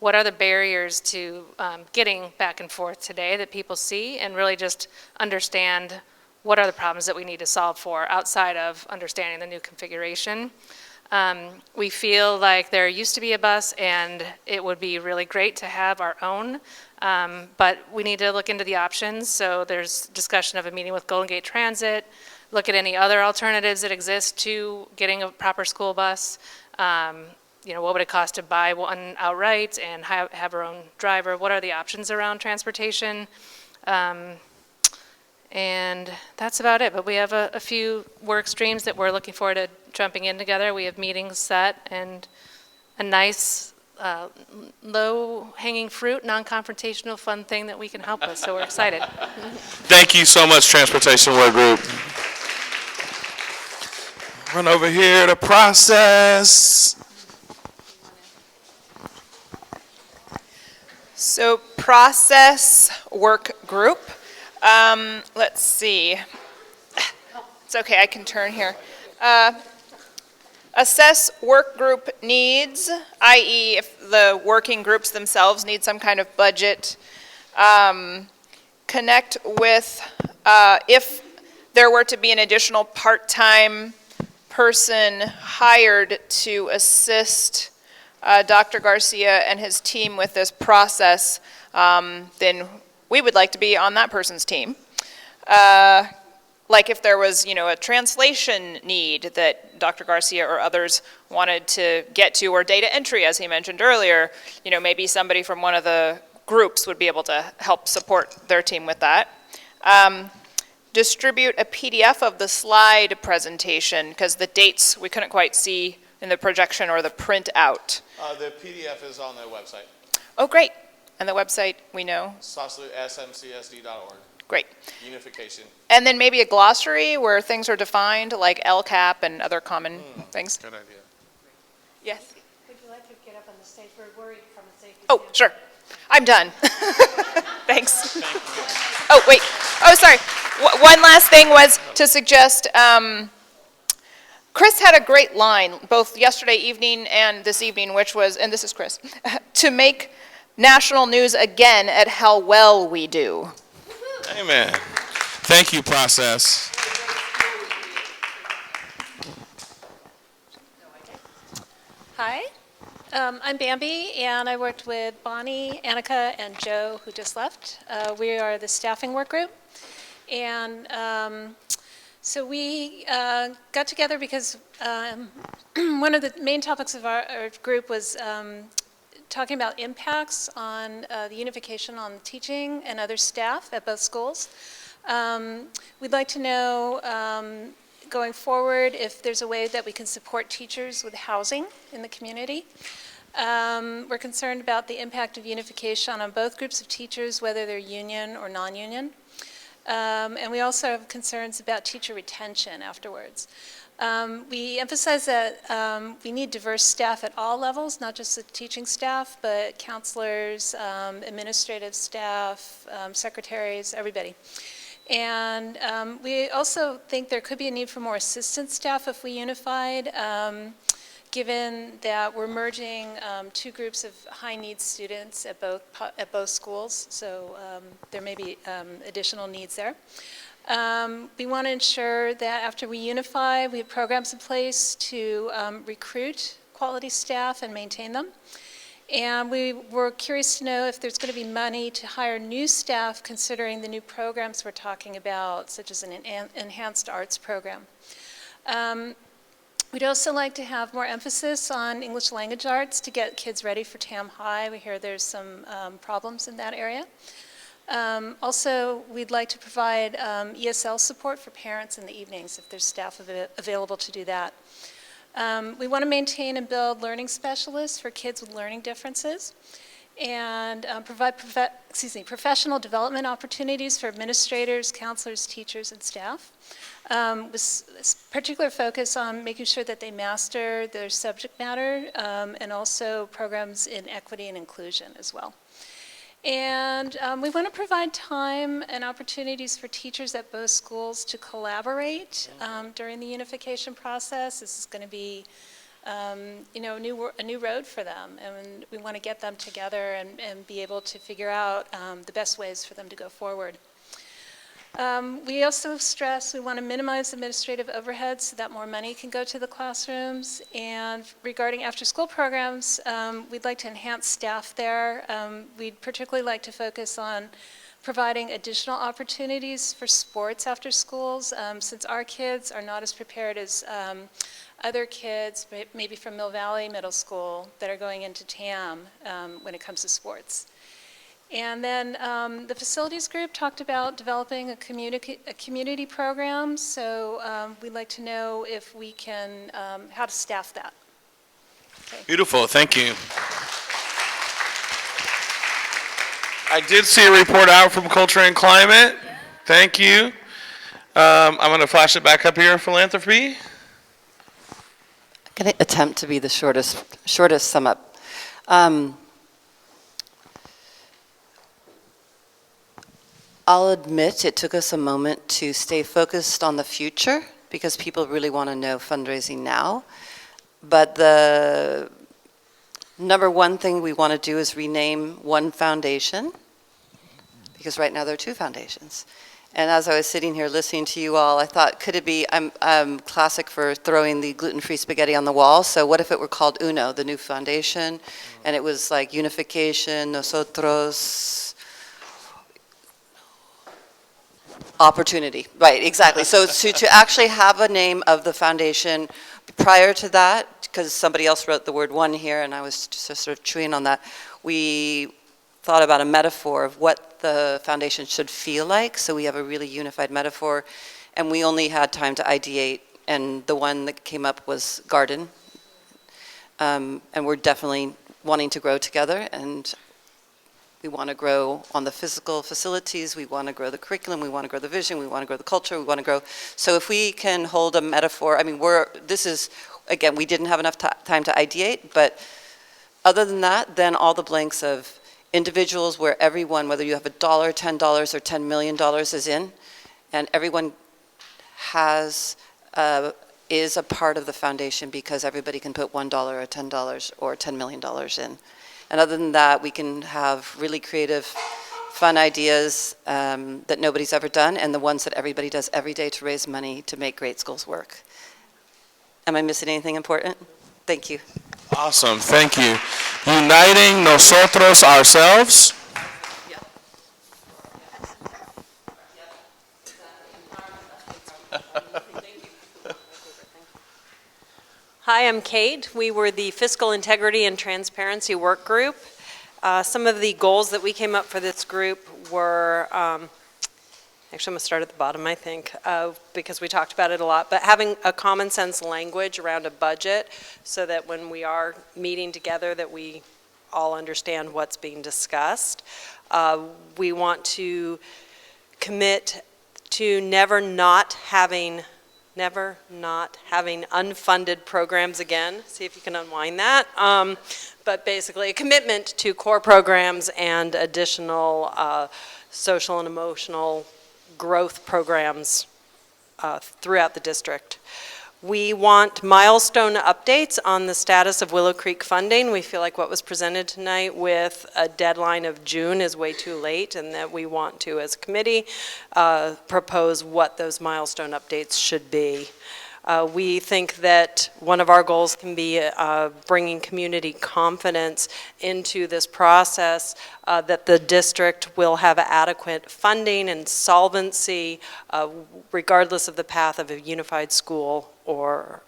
what are the barriers to getting back and forth today that people see, and really just understand what are the problems that we need to solve for outside of understanding the new configuration. We feel like there used to be a bus, and it would be really great to have our own, but we need to look into the options. So there's discussion of a meeting with Golden Gate Transit, look at any other alternatives that exist to getting a proper school bus. What would it cost to buy one outright and have our own driver? What are the options around transportation? And that's about it. But we have a few work streams that we're looking forward to jumping in together. We have meetings set and a nice low-hanging fruit, non-confrontational, fun thing that we can help with. So we're excited. Thank you so much, Transportation Work Group. Run over here to process. So process work group. Let's see. It's okay, I can turn here. Assess work group needs, i.e. if the working groups themselves need some kind of budget. Connect with, if there were to be an additional part-time person hired to assist Dr. Garcia and his team with this process, then we would like to be on that person's team. Like if there was, a translation need that Dr. Garcia or others wanted to get to, or data entry, as he mentioned earlier, maybe somebody from one of the groups would be able to help support their team with that. Distribute a PDF of the slide presentation, because the dates we couldn't quite see in the projection or the print out. The PDF is on the website. Oh, great. And the website, we know? smcsd.org. Great. Unification. And then maybe a glossary where things are defined, like LCAP and other common things. Good idea. Yes? Would you like to get up on the stage? We're worried from a safety Oh, sure. I'm done. Thanks. Oh, wait. Oh, sorry. One last thing was to suggest, Chris had a great line, both yesterday evening and this evening, which was, and this is Chris, to make national news again at how well we do. Amen. Thank you, Process. Hi, I'm Bambi, and I worked with Bonnie, Annika, and Joe, who just left. We are the staffing work group, and so we got together because one of the main topics of our group was talking about impacts on the unification on teaching and other staff at both schools. We'd like to know, going forward, if there's a way that we can support teachers with housing in the community. We're concerned about the impact of unification on both groups of teachers, whether they're union or non-union. And we also have concerns about teacher retention afterwards. We emphasize that we need diverse staff at all levels, not just the teaching staff, but counselors, administrative staff, secretaries, everybody. And we also think there could be a need for more assistant staff if we unified, given that we're merging two groups of high-needs students at both schools, so there may be additional needs there. We want to ensure that after we unify, we have programs in place to recruit quality staff and maintain them. And we were curious to know if there's going to be money to hire new staff considering the new programs we're talking about, such as an enhanced arts program. We'd also like to have more emphasis on English language arts to get kids ready for TAM High. We hear there's some problems in that area. Also, we'd like to provide ESL support for parents in the evenings if there's staff available to do that. We want to maintain and build learning specialists for kids with learning differences and provide professional development opportunities for administrators, counselors, teachers, and staff, with particular focus on making sure that they master their subject matter and also programs in equity and inclusion as well. And we want to provide time and opportunities for teachers at both schools to collaborate during the unification process. This is going to be, you know, a new road for them, and we want to get them together and be able to figure out the best ways for them to go forward. We also stress we want to minimize administrative overhead so that more money can go to the classrooms. And regarding after-school programs, we'd like to enhance staff there. We'd particularly like to focus on providing additional opportunities for sports after schools, since our kids are not as prepared as other kids, maybe from Mill Valley Middle School, that are going into TAM when it comes to sports. And then the facilities group talked about developing a community program, so we'd like to know if we can, how to staff that. Okay. Beautiful, thank you. I did see a report out from Culture and Climate. Thank you. I'm going to flash it back up here, philanthropy. I'm going to attempt to be the shortest sum up. I'll admit it took us a moment to stay focused on the future because people really want to know fundraising now. But the number one thing we want to do is rename one foundation, because right now there are two foundations. And as I was sitting here listening to you all, I thought, could it be, I'm classic for throwing the gluten-free spaghetti on the wall, so what if it were called UNO, the new foundation, and it was like Unification, Nosotros, Opportunity, right, exactly. So to actually have a name of the foundation prior to that, because somebody else wrote the word one here and I was just sort of chewing on that, we thought about a metaphor of what the foundation should feel like, so we have a really unified metaphor, and we only had time to ideate, and the one that came up was garden. And we're definitely wanting to grow together, and we want to grow on the physical facilities, we want to grow the curriculum, we want to grow the vision, we want to grow the culture, we want to grow. So if we can hold a metaphor, I mean, this is, again, we didn't have enough time to ideate, but other than that, then all the blanks of individuals where everyone, whether you have $1, $10, or $10 million is in, and everyone is a part of the foundation because everybody can put $1 or $10 or $10 million in. And other than that, we can have really creative, fun ideas that nobody's ever done, and the ones that everybody does every day to raise money to make great schools work. Am I missing anything important? Thank you. Awesome, thank you. Uniting nosotros, ourselves. Hi, I'm Kate. We were the Fiscal Integrity and Transparency Work Group. Some of the goals that we came up for this group were, actually I'm going to start at the bottom, I think, because we talked about it a lot, but having a common sense language around a budget so that when we are meeting together that we all understand what's being discussed. We want to commit to never not having unfunded programs again. See if you can unwind that. But basically a commitment to core programs and additional social and emotional growth programs throughout the district. We want milestone updates on the status of Willow Creek funding. We feel like what was presented tonight with a deadline of June is way too late, and that we want to, as a committee, propose what those milestone updates should be. We think that one of our goals can be bringing community confidence into this process, that the district will have adequate funding and solvency regardless of the path of a unified school or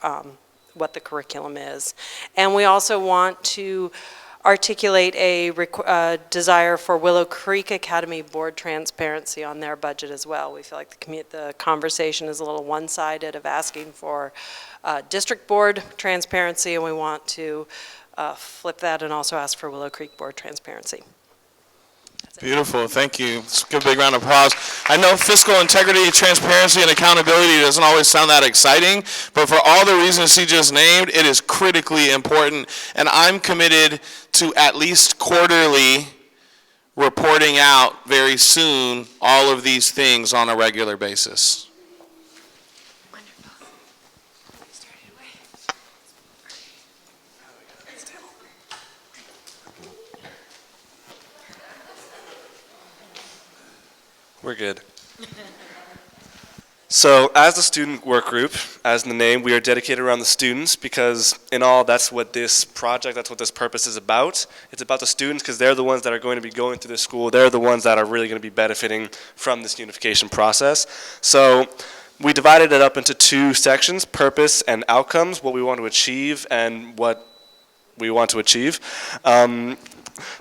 what the curriculum is. And we also want to articulate a desire for Willow Creek Academy board transparency on their budget as well. We feel like the conversation is a little one-sided of asking for district board transparency, and we want to flip that and also ask for Willow Creek board transparency. Beautiful, thank you. Let's give a big round of applause. I know fiscal integrity, transparency, and accountability doesn't always sound that exciting, but for all the reasons she just named, it is critically important, and I'm committed to at least quarterly reporting out very soon all of these things on a regular basis. We're good. So as the student work group, as in the name, we are dedicated around the students because in all, that's what this project, that's what this purpose is about. It's about the students because they're the ones that are going to be going through the school. They're the ones that are really going to be benefiting from this unification process. So we divided it up into two sections, purpose and outcomes, what we want to achieve and what we want to achieve.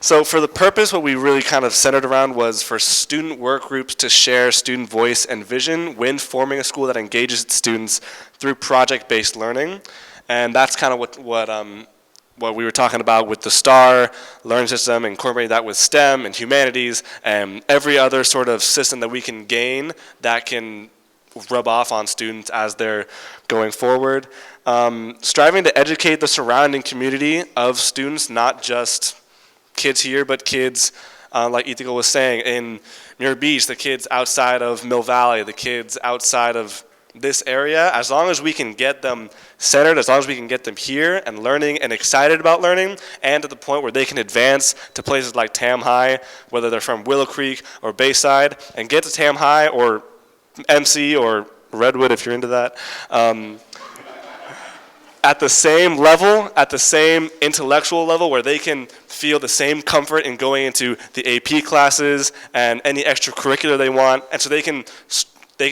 So for the purpose, what we really kind of centered around was for student work groups to share student voice and vision when forming a school that engages its students through project-based learning. And that's kind of what we were talking about with the STAR learning system, incorporating that with STEM and humanities and every other sort of system that we can gain that can rub off on students as they're going forward. Striving to educate the surrounding community of students, not just kids here, but kids, like Ithika was saying, in Muir Beach, the kids outside of Mill Valley, the kids outside of this area, as long as we can get them centered, as long as we can get them here and learning and excited about learning, and to the point where they can advance to places like Tam High, whether they're from Willow Creek or Bayside, and get to Tam High or MC or Redwood if you're into that, at the same level, at the same intellectual level where they can feel the same comfort in going into the AP classes and any extracurricular they want, and so they can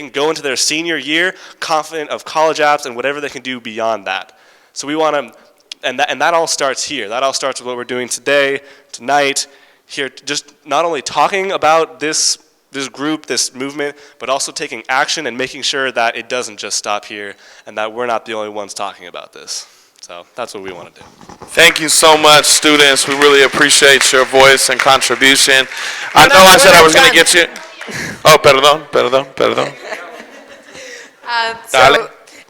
go into their senior year confident of college apps and whatever they can do beyond that. So we want to, and that all starts here. That all starts with what we're doing today, tonight, here, just not only talking about this group, this movement, but also taking action and making sure that it doesn't just stop here and that we're not the only ones talking about this. So that's what we want to do. Thank you so much, students. We really appreciate your voice and contribution. I know I said I was going to get you. Oh, perdón.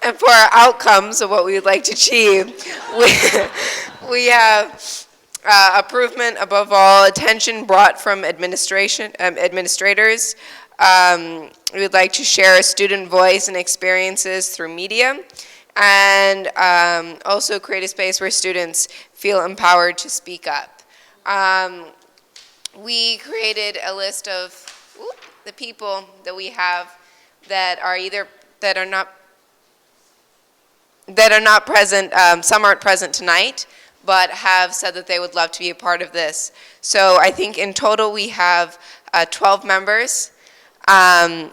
And for our outcomes of what we would like to achieve, we have improvement above all, attention brought from administrators. We would like to share student voice and experiences through media, and also create a space where students feel empowered to speak up. We created a list of the people that we have that are not present. Some aren't present tonight, but have said that they would love to be a part of this. So I think in total we have 12 members, and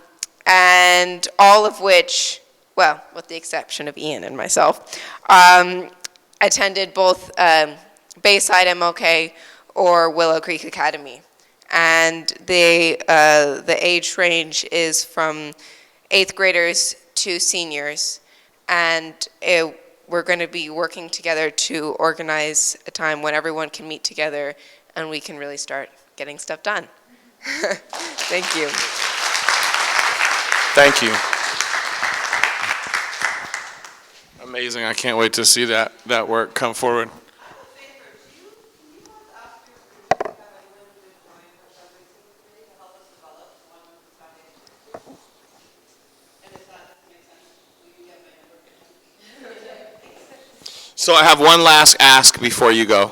all of which, well, with the exception of Ian and myself, attended both Bayside MLK or Willow Creek Academy. And the age range is from 8th graders to seniors, and we're going to be working together to organize a time when everyone can meet together and we can really start getting stuff done. Thank you. Thank you. Amazing. I can't wait to see that work come forward. So I have one last ask before you go.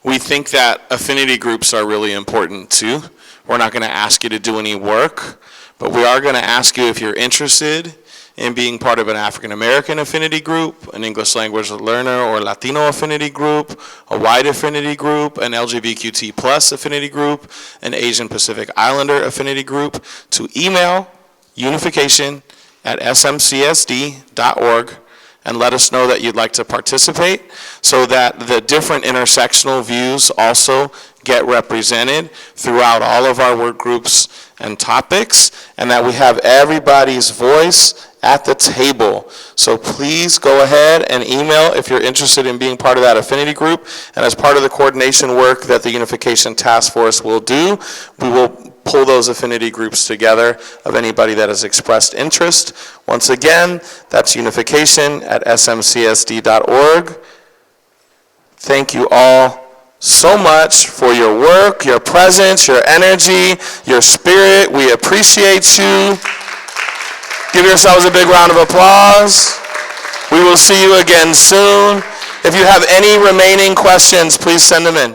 We think that affinity groups are really important too. We're not going to ask you to do any work, but we are going to ask you if you're interested in being part of an African American affinity group, an English language learner or Latino affinity group, a white affinity group, an LGBTQ plus affinity group, an Asian Pacific Islander affinity group, to email unification@smcsd.org and let us know that you'd like to participate so that the different intersectional views also get represented throughout all of our work groups and topics, and that we have everybody's voice at the table. So please go ahead and email if you're interested in being part of that affinity group, and as part of the coordination work that the Unification Task Force will do, we will pull those affinity groups together of anybody that has expressed interest. Once again, that's unification@smcsd.org. Thank you all so much for your work, your presence, your energy, your spirit. We appreciate you. Give yourselves a big round of applause. We will see you again soon. If you have any remaining questions, please send them in.